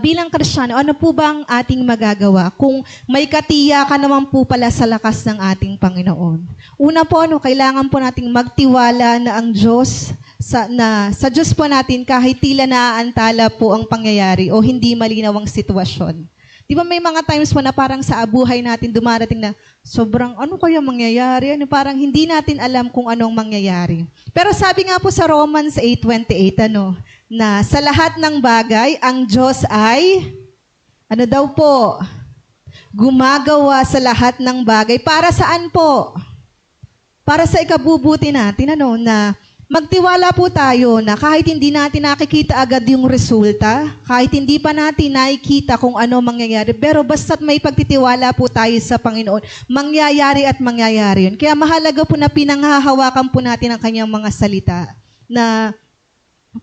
bilang Kristiyano, ano po ba ang ating magagawa kung may katiyakan naman po pala sa lakas ng ating Panginoon? Una po, kailangan po nating magtiwala na ang Diyos, sa Diyos po natin kahit tila naaantala po ang pangyayari o hindi malinaw ang sitwasyon. Di ba may mga times po na parang sa buhay natin dumarating na sobrang ano kaya mangyayari? Parang hindi natin alam kung anong mangyayari. Pero sabi nga po sa Romans 8:28, na sa lahat ng bagay, ang Diyos ay, gumagawa sa lahat ng bagay. Para saan po? Para sa ikabubuti natin, na magtiwala po tayo na kahit hindi natin nakikita agad yung resulta, kahit hindi pa natin nakikita kung ano mangyayari, pero basta't may pagtitiwala po tayo sa Panginoon, mangyayari at mangyayari yun. Kaya mahalaga po na pinanghahawakan po natin ang kanyang mga salita na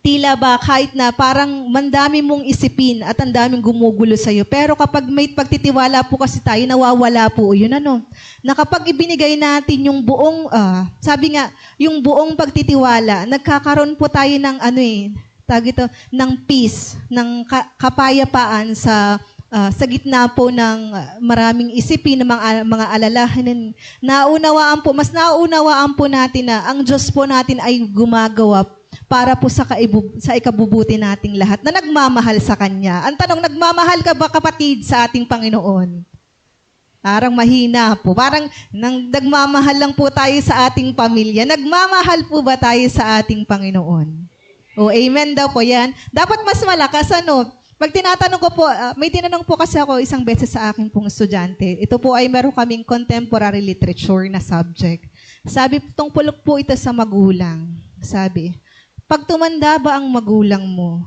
tila ba kahit na parang mandami mong isipin at ang daming gumugulo sa'yo. Pero kapag may pagtitiwala po kasi tayo, nawawala po yun. Na kapag ibinigay natin yung buong, sabi nga, yung buong pagtitiwala, nagkakaroon po tayo ng ng peace, ng kapayapaan sa gitna po ng maraming isipin, ng mga alalahanin. Mas naunawaan po natin na ang Diyos po natin ay gumagawa para po sa ikabubuti nating lahat na nagmamahal sa Kanya. Ang tanong, nagmamahal ka ba kapatid sa ating Panginoon? Parang mahina po. Parang nagmamahal lang po tayo sa ating pamilya. Nagmamahal po ba tayo sa ating Panginoon? O amen daw po yan. Dapat mas malakas, Pag tinatanong ko po, may tinanong po kasi ako isang beses sa aking pong estudyante. Ito po ay meron kaming contemporary literature na subject. Sabi, tungkol po ito sa magulang. Sabi, pag tumanda ba ang magulang mo,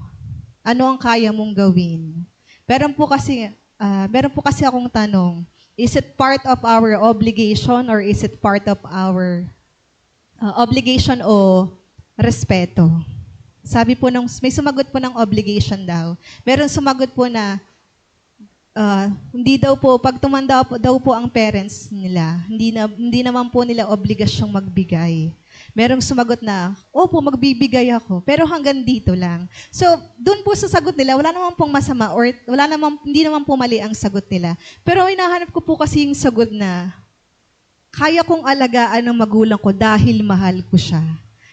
ano ang kaya mong gawin? Meron po kasi akong tanong, is it part of our obligation or is it part of our obligation o respeto? Sabi po, may sumagot po ng obligation daw. Meron sumagot po na hindi daw po, pag tumanda daw po ang parents nila, hindi naman po nila obligasyong magbigay. Merong sumagot na, opo, magbibigay ako, pero hanggang dito lang. So, dun po sa sagot nila, wala naman pong masama or hindi naman po mali ang sagot nila. Pero hinahanap ko po kasi yung sagot na, kaya kong alagaan ng magulang ko dahil mahal ko siya.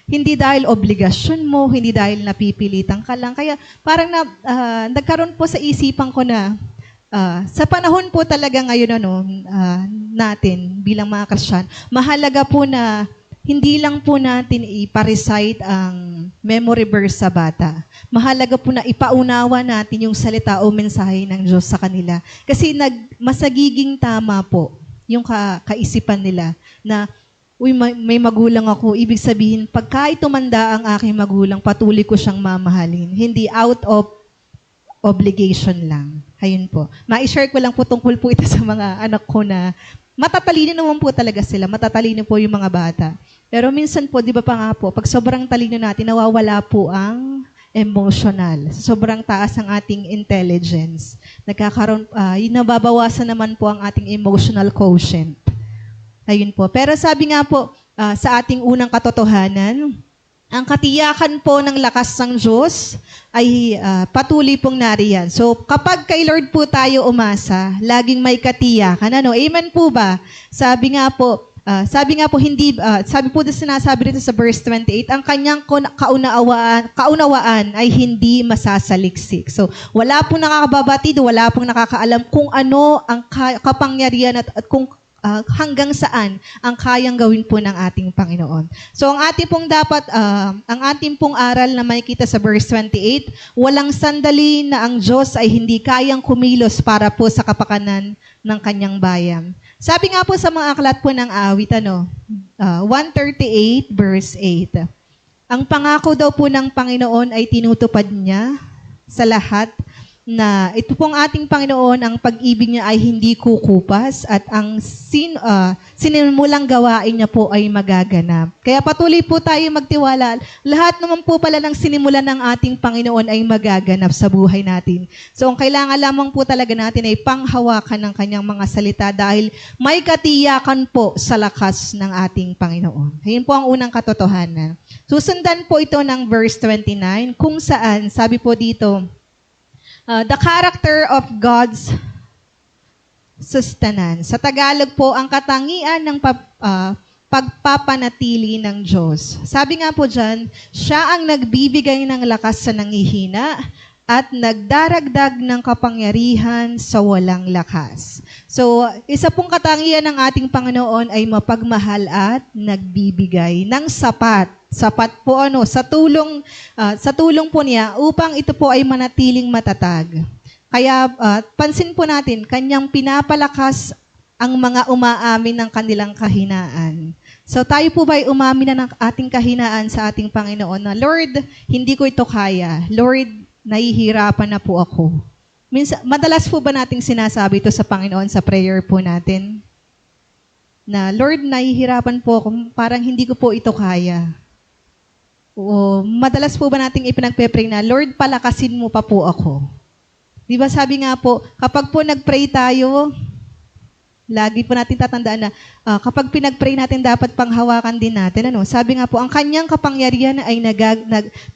Hindi dahil obligasyon mo, hindi dahil napipilitan ka lang. Kaya parang nagkaroon po sa isipan ko na sa panahon po talaga ngayon natin bilang mga Christian, mahalaga po na hindi lang po natin ipa-recite ang memory verse sa bata. Mahalaga po na ipaunawa natin yung salita o mensahe ng Diyos sa kanila. Kasi masagiging tama po yung kaisipan nila na uy, may magulang ako. Ibig sabihin, pagka tumanda ang aking magulang, patuloy ko siyang mamahalin. Hindi out of obligation lang. Ayun po. Ma-share ko lang po tungkol po ito sa mga anak ko na matatalino naman po talaga sila. Matatalino po yung mga bata. Pero minsan po, di ba pa nga po, pag sobrang talino natin, nawawala po ang emotional. Sobrang taas ang ating intelligence. Nababawasan naman po ang ating emotional quotient. Ayun po. Pero sabi nga po, sa ating unang katotohanan, ang katiyakan po ng lakas ng Diyos ay patuloy pong nariyan. So, kapag kay Lord po tayo umasa, laging may katiyakan. Amen po ba? Sabi nga po, sabi po sinasabi dito sa verse 28, ang kanyang kaunawaan ay hindi masasaliksik. So, wala pong nakakababatid, wala pong nakakaalam kung ano ang kapangyarihan at kung hanggang saan ang kayang gawin po ng ating Panginoon. So, ang ating pong aral na makikita sa verse 28, walang sandali na ang Diyos ay hindi kayang kumilos para po sa kapakanan ng kanyang bayan. Sabi nga po sa mga aklat po ng awit, 138 verse 8, ang pangako daw po ng Panginoon ay tinutupad niya sa lahat na ito pong ating Panginoon, ang pag-ibig niya ay hindi kukupas at ang sinimulang gawain niya po ay magaganap. Kaya patuloy po tayo magtiwala. Lahat naman po pala ng sinimulan ng ating Panginoon ay magaganap sa buhay natin. So, ang kailangan lamang po talaga natin ay panghawakan ng kanyang mga salita dahil may katiyakan po sa lakas ng ating Panginoon. Ayun po ang unang katotohanan. Susundan po ito ng verse 29 kung saan, sabi po dito, the character of God's sustenance. Sa Tagalog po, ang katangian ng pagpapanatili ng Diyos. Sabi nga po dyan, siya ang nagbibigay ng lakas sa nanghihina at nagdaragdag ng kapangyarihan sa walang lakas. So, isa pong katangian ng ating Panginoon ay mapagmahal at nagbibigay ng sapat. Sapat po sa tulong po niya upang ito po ay manatiling matatag. Kaya pansin po natin, kanyang pinapalakas ang mga umaamin ng kanilang kahinaan. So tayo po ba ay umamin na ng ating kahinaan sa ating Panginoon na, Lord, hindi ko ito kaya. Lord, nahihirapan na po ako. Madalas po ba nating sinasabi ito sa Panginoon sa prayer po natin? Na, Lord, nahihirapan po ako, parang hindi ko po ito kaya. O madalas po ba nating ipinagpe-pray na, Lord, palakasin mo pa po ako. Di ba sabi nga po, kapag po nag-pray tayo, lagi po natin tatandaan na kapag pinag-pray natin, dapat panghawakan din natin. Sabi nga po, ang kanyang kapangyarihan ay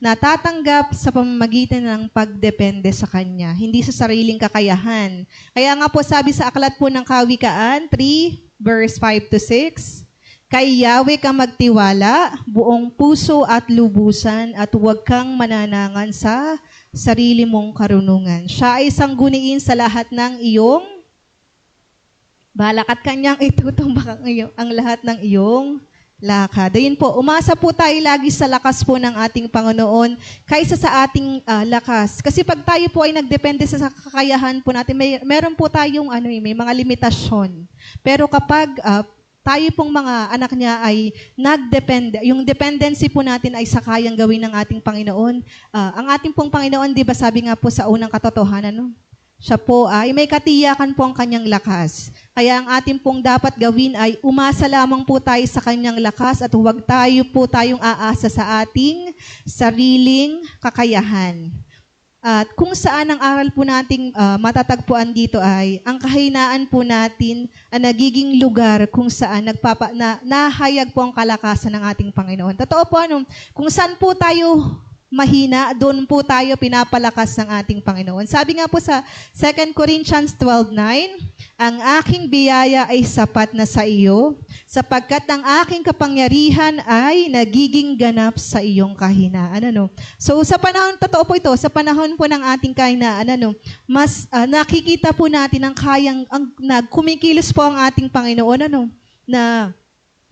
natatanggap sa pamamagitan ng pagdepende sa kanya, hindi sa sariling kakayahan. Kaya nga po sabi sa aklat po ng Kawikaan 3, verse 5-6, kay Yahweh ka magtiwala, buong puso at lubusan, at huwag kang mananangan sa sarili mong karunungan. Siya ay sangguniin sa lahat ng iyong balak at kanyang itutumbak ang lahat ng iyong lakad. Ayun po, umasa po tayo lagi sa lakas po ng ating Panginoon kaysa sa ating lakas. Kasi pag tayo po ay nagdepende sa kakayahan po natin, meron po tayong may mga limitasyon. Pero kapag tayo pong mga anak niya ay nagdepende. Yung dependency po natin ay sa kayang gawin ng ating Panginoon. Ang ating pong Panginoon, di ba sabi nga po sa unang katotohanan, siya po ay may katiyakan po ang kanyang lakas. Kaya ang ating pong dapat gawin ay umasa lamang po tayo sa kanyang lakas at huwag tayong aasa sa ating sariling kakayahan. At kung saan ang aral po nating matatagpuan dito ay ang kahinaan po natin ang nagiging lugar kung saan nahayag po ang kalakasan ng ating Panginoon. Totoo po kung saan po tayo mahina, doon po tayo pinapalakas ng ating Panginoon. Sabi nga po sa 2 Corinthians 12:9, ang aking biyaya ay sapat na sa iyo, sapagkat ang aking kapangyarihan ay nagiging ganap sa iyong kahinaan. Ano? So sa panahon, totoo po ito, sa panahon po ng ating kahinaan, mas nakikita po natin ang kumikilos po ang ating Panginoon, na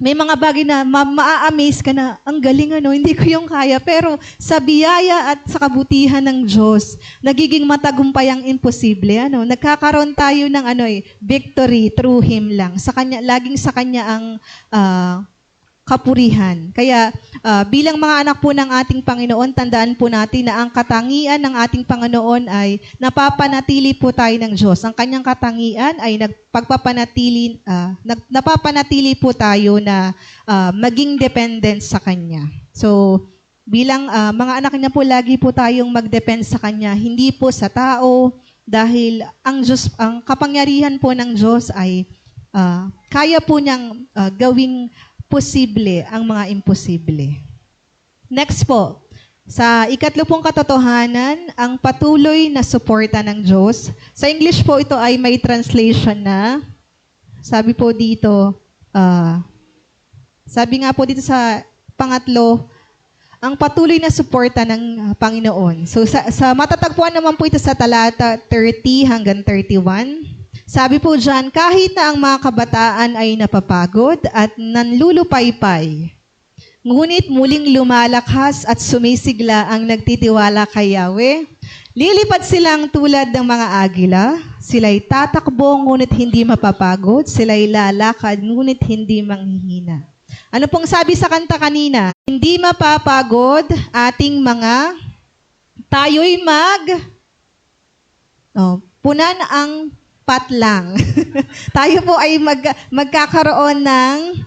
may mga bagay na maa-amaze ka na, ang galing hindi ko yung kaya. Pero sa biyaya at sa kabutihan ng Diyos, nagiging matagumpay ang imposible. Nagkakaroon tayo ng victory through Him lang. Sa Kanya, laging sa Kanya ang kapurihan. Kaya bilang mga anak po ng ating Panginoon, tandaan po natin na ang katangian ng ating Panginoon ay napapanatili po tayo ng Diyos. Ang kanyang katangian ay napapanatili po tayo na maging dependent sa Kanya. So, bilang mga anak niya po, lagi po tayong mag-depend sa Kanya, hindi po sa tao, dahil ang kapangyarihan po ng Diyos ay kaya po niyang gawing posible ang mga imposible. Next po, sa ikatlo pong katotohanan, ang patuloy na suporta ng Diyos. Sa English po ito ay may translation na, sabi po dito, sabi nga po dito sa pangatlo, ang patuloy na suporta ng Panginoon. So sa matatagpuan naman po ito sa talata 30 hanggang 31. Sabi po dyan, kahit na ang mga kabataan ay napapagod at nanlulupaypay, ngunit muling lumalakas at sumisigla ang nagtitiwala kay Yahweh, lilipad silang tulad ng mga agila, sila'y tatakbo ngunit hindi mapapagod, sila'y lalakad ngunit hindi manghihina. Ano pong sabi sa kanta kanina? Hindi mapapagod ating tayo'y punan ang patlang. Tayo po ay magkakaroon ng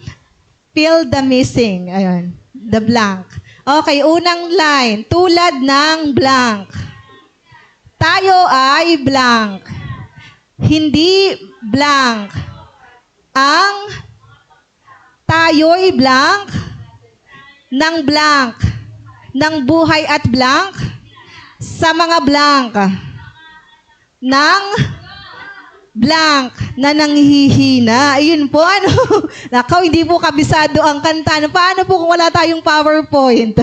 fill the missing. Ayun, the blank. Okay, unang line. Tulad ng blank. Tayo ay blank. Hindi blank. Ang tayo'y blank ng blank. Ng buhay at blank sa mga blank. Ng blank na nanghihina. Ayun po, Nakaw, hindi po kabisado ang kanta. Paano po kung wala tayong PowerPoint?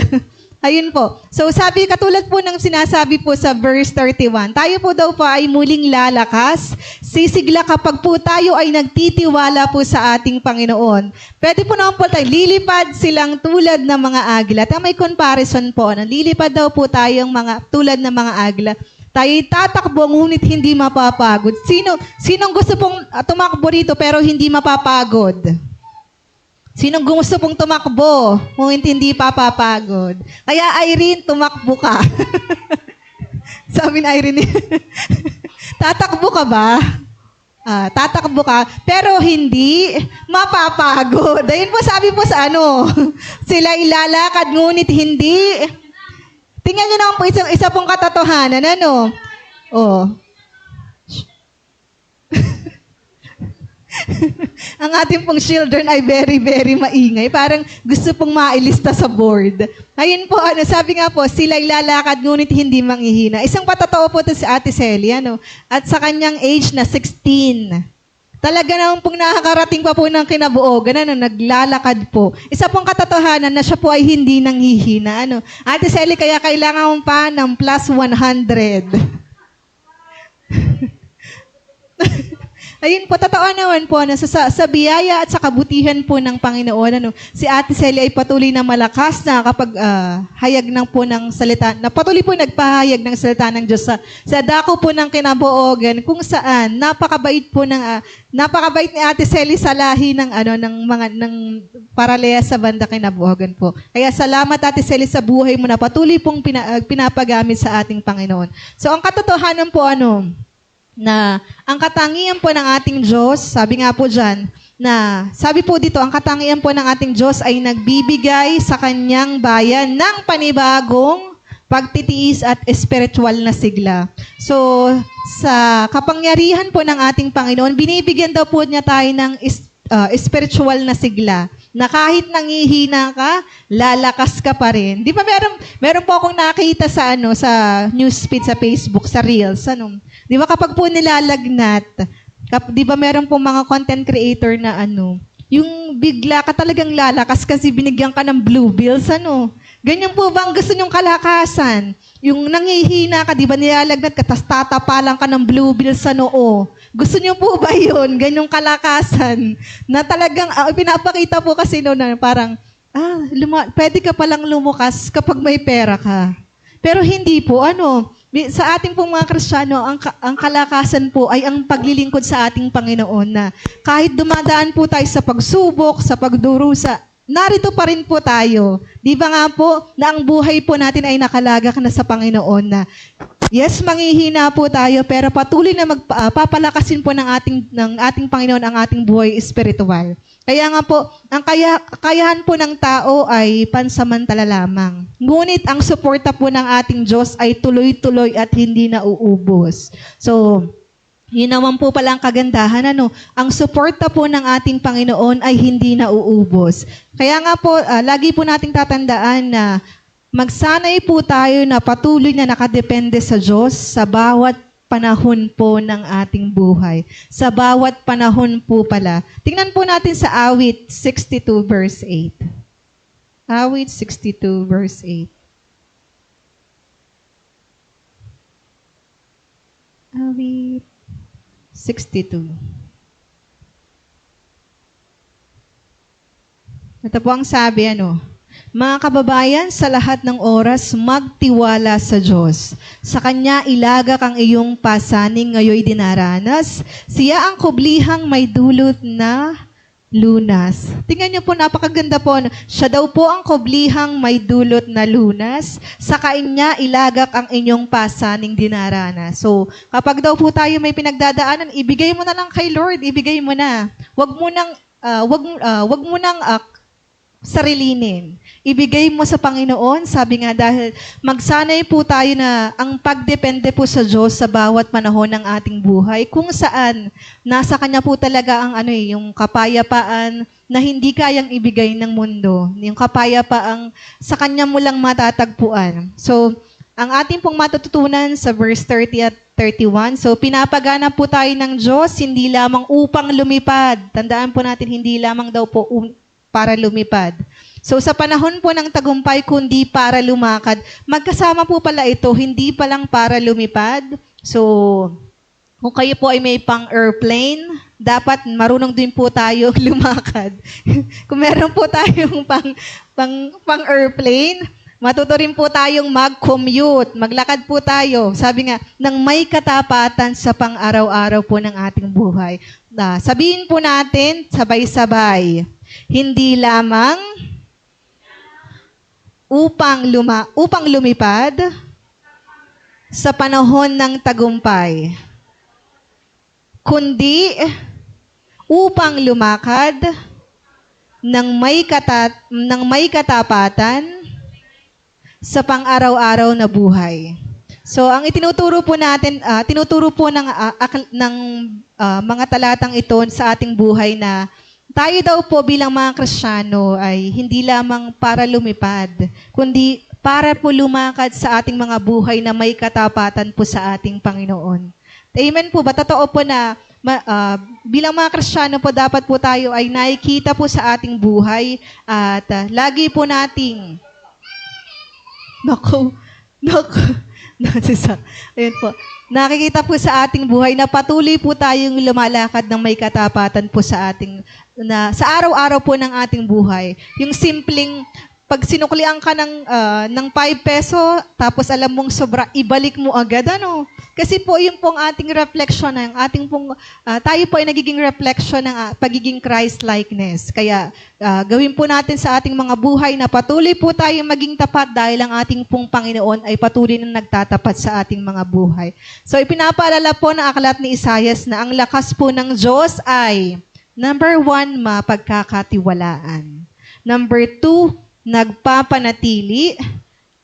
Ayun po. So sabi, katulad po ng sinasabi po sa verse 31, tayo po daw po ay muling lalakas, sisigla kapag po tayo ay nagtitiwala po sa ating Panginoon. Pwede po naman po tayo, lilipad silang tulad ng mga agila. At may comparison po, lilipad daw po tayong tulad ng mga agila. Tayo'y tatakbo ngunit hindi mapapagod. Sinong gusto pong tumakbo rito pero hindi mapapagod? Sinong gusto pong tumakbo ngunit hindi papapagod? Kaya Irene, tumakbo ka. Sabi ni Irene, tatakbo ka ba? Tatakbo ka, pero hindi mapapagod. Ayun po sabi po sa sila ilalakad ngunit hindi. Tingnan nyo naman po isa pong katotohanan, Ang ating pong children ay very, very maingay. Parang gusto pong mailista sa board. Ayun po, sabi nga po, sila ilalakad ngunit hindi manghihina. Isang patotoo po ito si Ate Celi, At sa kanyang age na 16. Talaga naman pong nakakarating pa po ng kinabuogan, naglalakad po. Isa pong katotohanan na siya po ay hindi nanghihina, Ate Celi, kaya kailangan mo pa ng plus 100. Ayun po, totoo naman po, sa biyaya at sa kabutihan po ng Panginoon, si Ate Celi ay patuloy na malakas na kapag hayag ng po ng salita, na patuloy po nagpahayag ng salita ng Diyos sa dako po ng kinabuogan, kung saan napakabait ni Ate Celi sa lahi ng paraleha sa banda kinabuogan po. Kaya salamat Ate Celi sa buhay mo na patuloy pong pinapagamit sa ating Panginoon. So ang katotohanan po na ang katangian po ng ating Diyos, sabi nga po dyan, sabi po dito, ang katangian po ng ating Diyos ay nagbibigay sa kanyang bayan ng panibagong pagtitiis at spiritual na sigla. So, sa kapangyarihan po ng ating Panginoon, binibigyan daw po niya tayo ng spiritual na sigla, na kahit nangihina ka, lalakas ka pa rin. Di ba meron po akong nakita sa newsfeed sa Facebook, sa Reels, Di ba kapag po nilalagnat, Di ba meron po mga content creator na yung bigla ka talagang lalakas kasi binigyan ka ng blue bills, Ganyan po ba ang gusto nyong kalakasan? Yung nangihina ka, di ba nilalagnat ka, tas tatapalan ka ng blue bills sa noo. Gusto niyo po ba yun? Ganyong kalakasan na talagang, pinapakita po kasi na parang, pwede ka palang lumukas kapag may pera ka. Pero hindi po, sa ating pong mga Kristiyano, ang kalakasan po ay ang paglilingkod sa ating Panginoon na kahit dumadaan po tayo sa pagsubok, sa pagdurusa, narito pa rin po tayo. Di ba nga po, na ang buhay po natin ay nakalagak na sa Panginoon na, yes, manghihina po tayo, pero patuloy na papalakasin po ng ating Panginoon ang ating buhay espiritual. Kaya nga po, ang kakayahan po ng tao ay pansamantala lamang. Ngunit ang suporta po ng ating Diyos ay tuloy-tuloy at hindi nauubos. So, yun naman po pala ang kagandahan, Ang suporta po ng ating Panginoon ay hindi nauubos. Kaya nga po, lagi po nating tatandaan na magsanay po tayo na patuloy na nakadepende sa Diyos sa bawat panahon po ng ating buhay. Sa bawat panahon po pala. Tingnan po natin sa Awit 62 verse 8. Awit 62 verse 8. Awit 62. Ito po ang sabi, Mga kababayan, sa lahat ng oras, magtiwala sa Diyos. Sa Kanya ilagak ang iyong pasaning ngayoy dinaranas. Siya ang kublihang may dulot na lunas. Tingnan niyo po, napakaganda po. Siya daw po ang kublihang may dulot na lunas. Sa Kanya ilagak ang inyong pasaning dinaranas. So, kapag daw po tayo may pinagdadaanan, ibigay mo na lang kay Lord. Ibigay mo na. Wag mo nang sarilinin. Ibigay mo sa Panginoon, sabi nga dahil magsanay po tayo na ang pagdepende po sa Diyos sa bawat panahon ng ating buhay, kung saan nasa Kanya po talaga ang yung kapayapaan na hindi kayang ibigay ng mundo. Yung kapayapaang sa Kanya mo lang matatagpuan. So, ang ating pong matututunan sa verse 30 at 31, so pinapagana po tayo ng Diyos, hindi lamang upang lumipad. Tandaan po natin, hindi lamang daw po para lumipad. So sa panahon po ng tagumpay, kundi para lumakad. Magkasama po pala ito, hindi pa lang para lumipad. So, kung kayo po ay may pang-airplane, dapat marunong din po tayo lumakad. Kung meron po tayong pang-airplane, matuto rin po tayong mag-commute, maglakad po tayo. Sabi nga, nang may katapatan sa pang-araw-araw po ng ating buhay. Sabihin po natin, sabay-sabay, hindi lamang upang lumipad sa panahon ng tagumpay, kundi upang lumakad ng may katapatan sa pang-araw-araw na buhay. So, ang itinuturo po natin, tinuturo po ng mga talatang ito sa ating buhay na tayo daw po bilang mga Kristiyano ay hindi lamang para lumipad, kundi para po lumakad sa ating mga buhay na may katapatan po sa ating Panginoon. Amen po ba? Totoo po na bilang mga Kristiyano po, dapat po tayo ay nakikita po sa ating buhay at lagi po nating ayun po. Nakikita po sa ating buhay na patuloy po tayong lumalakad ng may katapatan po sa araw-araw po ng ating buhay. Yung simpleng pag sinuklian ka ng 5 peso, tapos alam mong sobra, ibalik mo agad, Kasi po, yung pong ating reflection, tayo po ay nagiging reflection ng pagiging Christ-likeness. Kaya, gawin po natin sa ating mga buhay na patuloy po tayo maging tapat dahil ang ating pong Panginoon ay patuloy na nagtatapat sa ating mga buhay. So, ipinapaalala po ng aklat ni Isaias na ang lakas po ng Diyos ay, number 1, mapagkakatiwalaan. Number 2, nagpapanatili,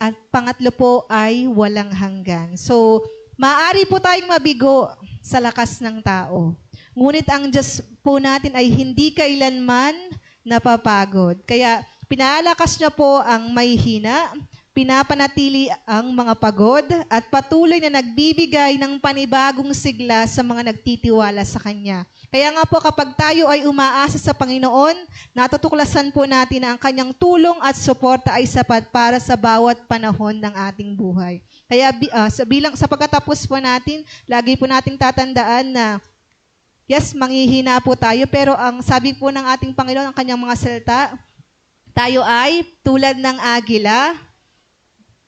at pangatlo po ay walang hanggan. So, maaari po tayong mabigo sa lakas ng tao. Ngunit ang Diyos po natin ay hindi kailanman napapagod. Kaya pinalakas niya po ang may hina, pinapanatili ang mga pagod at patuloy na nagbibigay ng panibagong sigla sa mga nagtitiwala sa Kanya. Kaya nga po kapag tayo ay umaasa sa Panginoon, natutuklasan po natin na ang Kanyang tulong at suporta ay sapat para sa bawat panahon ng ating buhay. Kaya sa pagkatapos po natin, lagi po nating tatandaan na yes, manghihina po tayo, pero ang sabi po ng ating Panginoon, ang Kanyang mga salita, tayo ay tulad ng agila.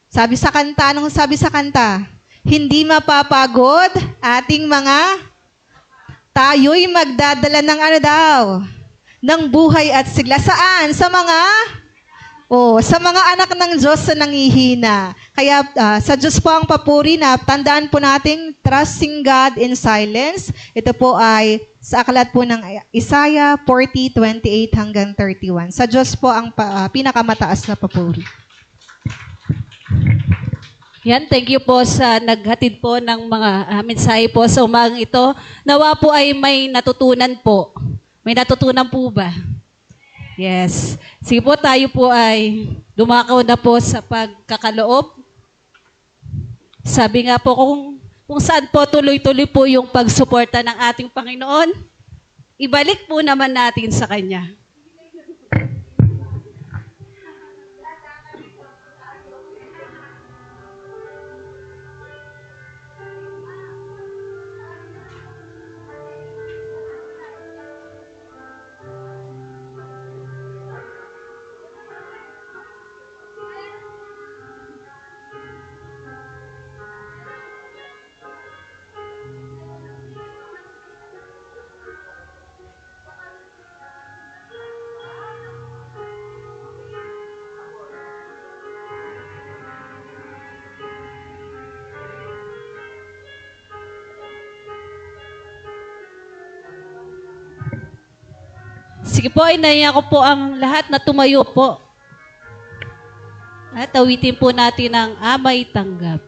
Sabi sa kanta, hindi mapapagod ating tayo'y magdadala ng ng buhay at sigla. Saan? Sa mga anak ng Diyos na nangihina. Kaya sa Diyos po ang papuri na tandaan po nating trusting God in silence. Ito po ay sa aklat po ng Isaiah 40:28 hanggang 31. Sa Diyos po ang pinakamataas na papuri. Yan, thank you po sa naghatid po ng mga mensahe po sa umagang ito. Nawa po ay may natutunan po. May natutunan po ba? Yes. Sige po, tayo po ay dumakaw na po sa pagkakaloob. Sabi nga po kung saan po tuloy-tuloy po yung pagsuporta ng ating Panginoon, ibalik po naman natin sa Kanya. Sige po, inaya ko po ang lahat na tumayo po. At awitin po natin ang Amay Tanggap.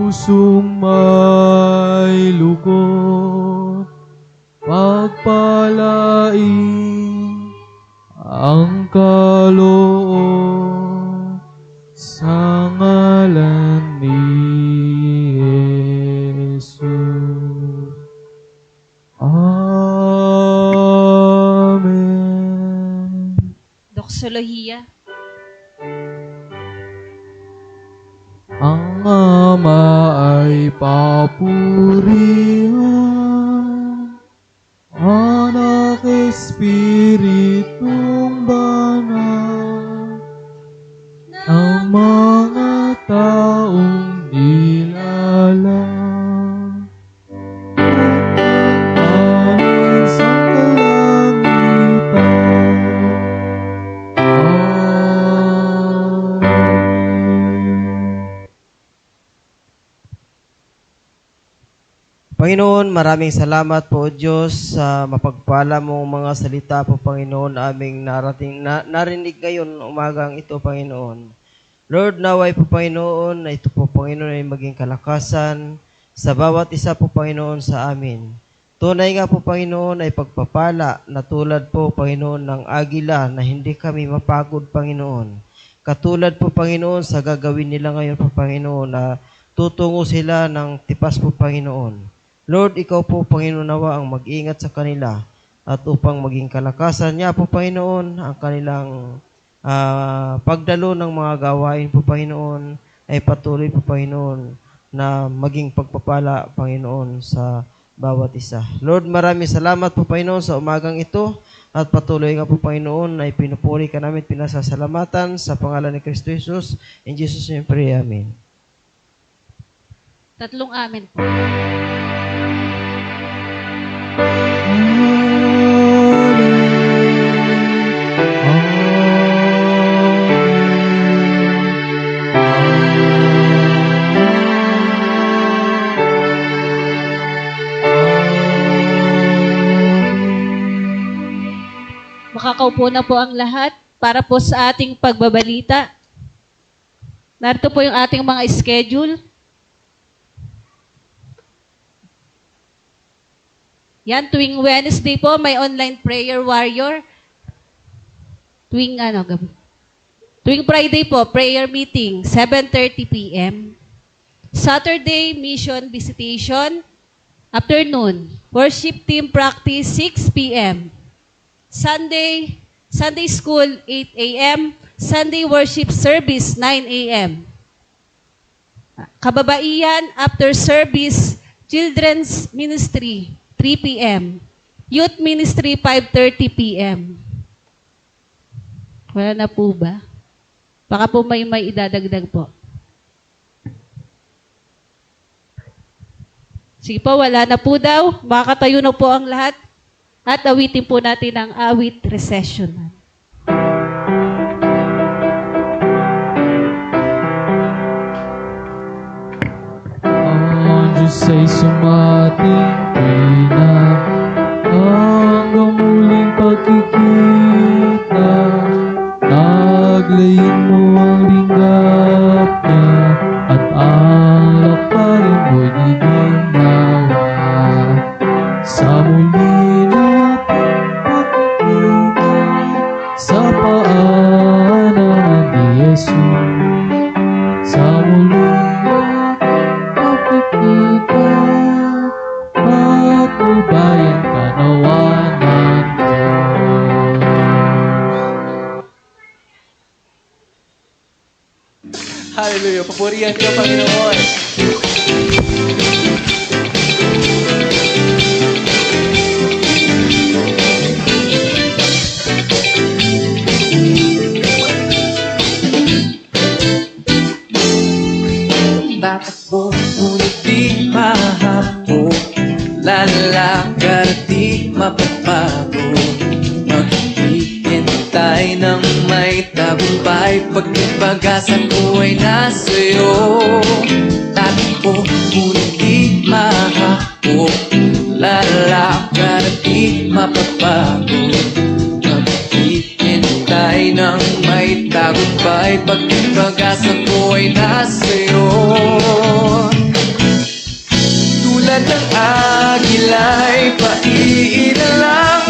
Pusong may lukot, pagpalain ang kaloob sa ngalan ni Jesus. Amen. Doxolohiya. Ang Ama ay papurihan, Anak, Espiritong Banal, ang mga taong nilalang, anin sa kalangitan. Panginoon, maraming salamat po, Diyos, sa mapagpala mong mga salita po, Panginoon, aming narinig ngayon umagang ito, Panginoon. Lord, naway po, Panginoon, na ito po, Panginoon, ay maging kalakasan sa bawat isa po, Panginoon, sa amin. Tunay nga po, Panginoon, ay pagpapala na tulad po, Panginoon, ng agila na hindi kami mapagod, Panginoon. Katulad po, Panginoon, sa gagawin nila ngayon po, Panginoon, na tutungo sila ng tipas po, Panginoon. Lord, ikaw po, Panginoon, nawa ang mag-ingat sa kanila at upang maging kalakasan niya po, Panginoon, ang kanilang pagdalo ng mga gawain po, Panginoon, ay patuloy po, Panginoon, na maging pagpapala, Panginoon, sa bawat isa. Lord, maraming salamat po, Panginoon, sa umagang ito at patuloy nga po, Panginoon, ay pinupuri ka namin, pinasasalamatan sa pangalan ni Kristo Jesus. In Jesus' name, pray. Amen. Tatlong amen po. makakaupo na po ang lahat para po sa ating pagbabalita. Narito po yung ating mga schedule. Yan, tuwing Wednesday po, may online prayer warrior. Tuwing Friday po, prayer meeting, 7:30 p.m. Saturday, mission visitation, afternoon. Worship team practice, 6 p.m. Sunday school, 8 a.m. Sunday worship service, 9 a.m. Kababaihan, after service, children's ministry, 3 p.m. Youth ministry, 5:30 p.m. Wala na po ba? Baka po may idadagdag po. Sige po, wala na po daw. Makakatayo na po ang lahat. At awitin po natin ang awit recession. Ang Diyos ay sumating na hanggang muling pagkikita. Naglayin mo ang linggap niya at ang lakarin mo'y giginawa. Sa muli natin pagkikita sa paanan ni Jesus. Sa muli pagkikita, patnubayan kanawanan ko. Hallelujah. Papurihan ka, Panginoon. Tatakbo, ngunit di mahapo. Lalakad at di mapapago. Maghihintay ng may tagumpay. Pag yung pag-asa ko ay nasa'yo. Tatakbo, ngunit di mahapo. Lalakad at di mapapago. Maghihintay ng may tagumpay. Pag yung pag-asa ko ay nasa'yo. Tulad ng agila'y paiilan lang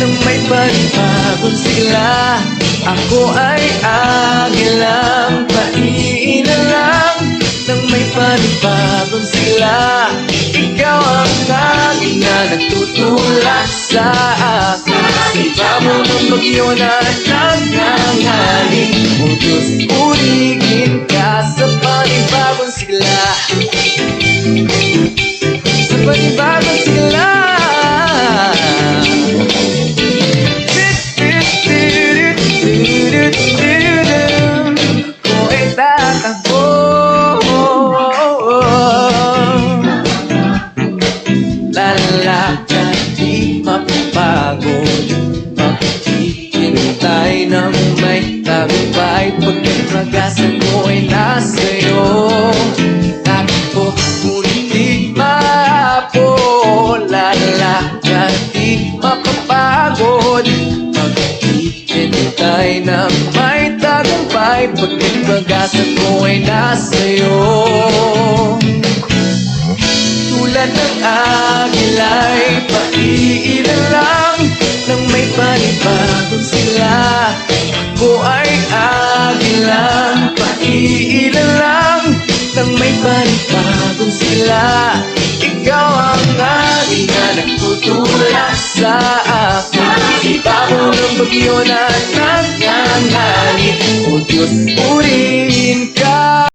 nang may panibagong sigla. Ako ay agilang paiilan lang nang may panibagong sigla. Ikaw ang aking na nagtutulak sa akin. Iba mo ng bagyo na nangangaling. O Diyos, purihin ka sa panibagong sigla. Sa panibagong sigla. Ko ay tatakbo. Lalakad di mapapagod. Maghihintay ng may tagumpay. Pag ang pag-asa ko ay nasa'yo. Takbo, ngunit di mahapo. Lalakad di mapapagod. Maghihintay ng may tagumpay. Pag ang pag-asa ko ay nasa'yo. Tulad ng agila'y paiilan lang nang may panibagong sigla. Ako ay agilang paiilan lang nang may panibagong sigla. Ikaw ang agil na nagtutulak sa akin. Iba mo ng bagyo na nangangalit. O Diyos, purihin ka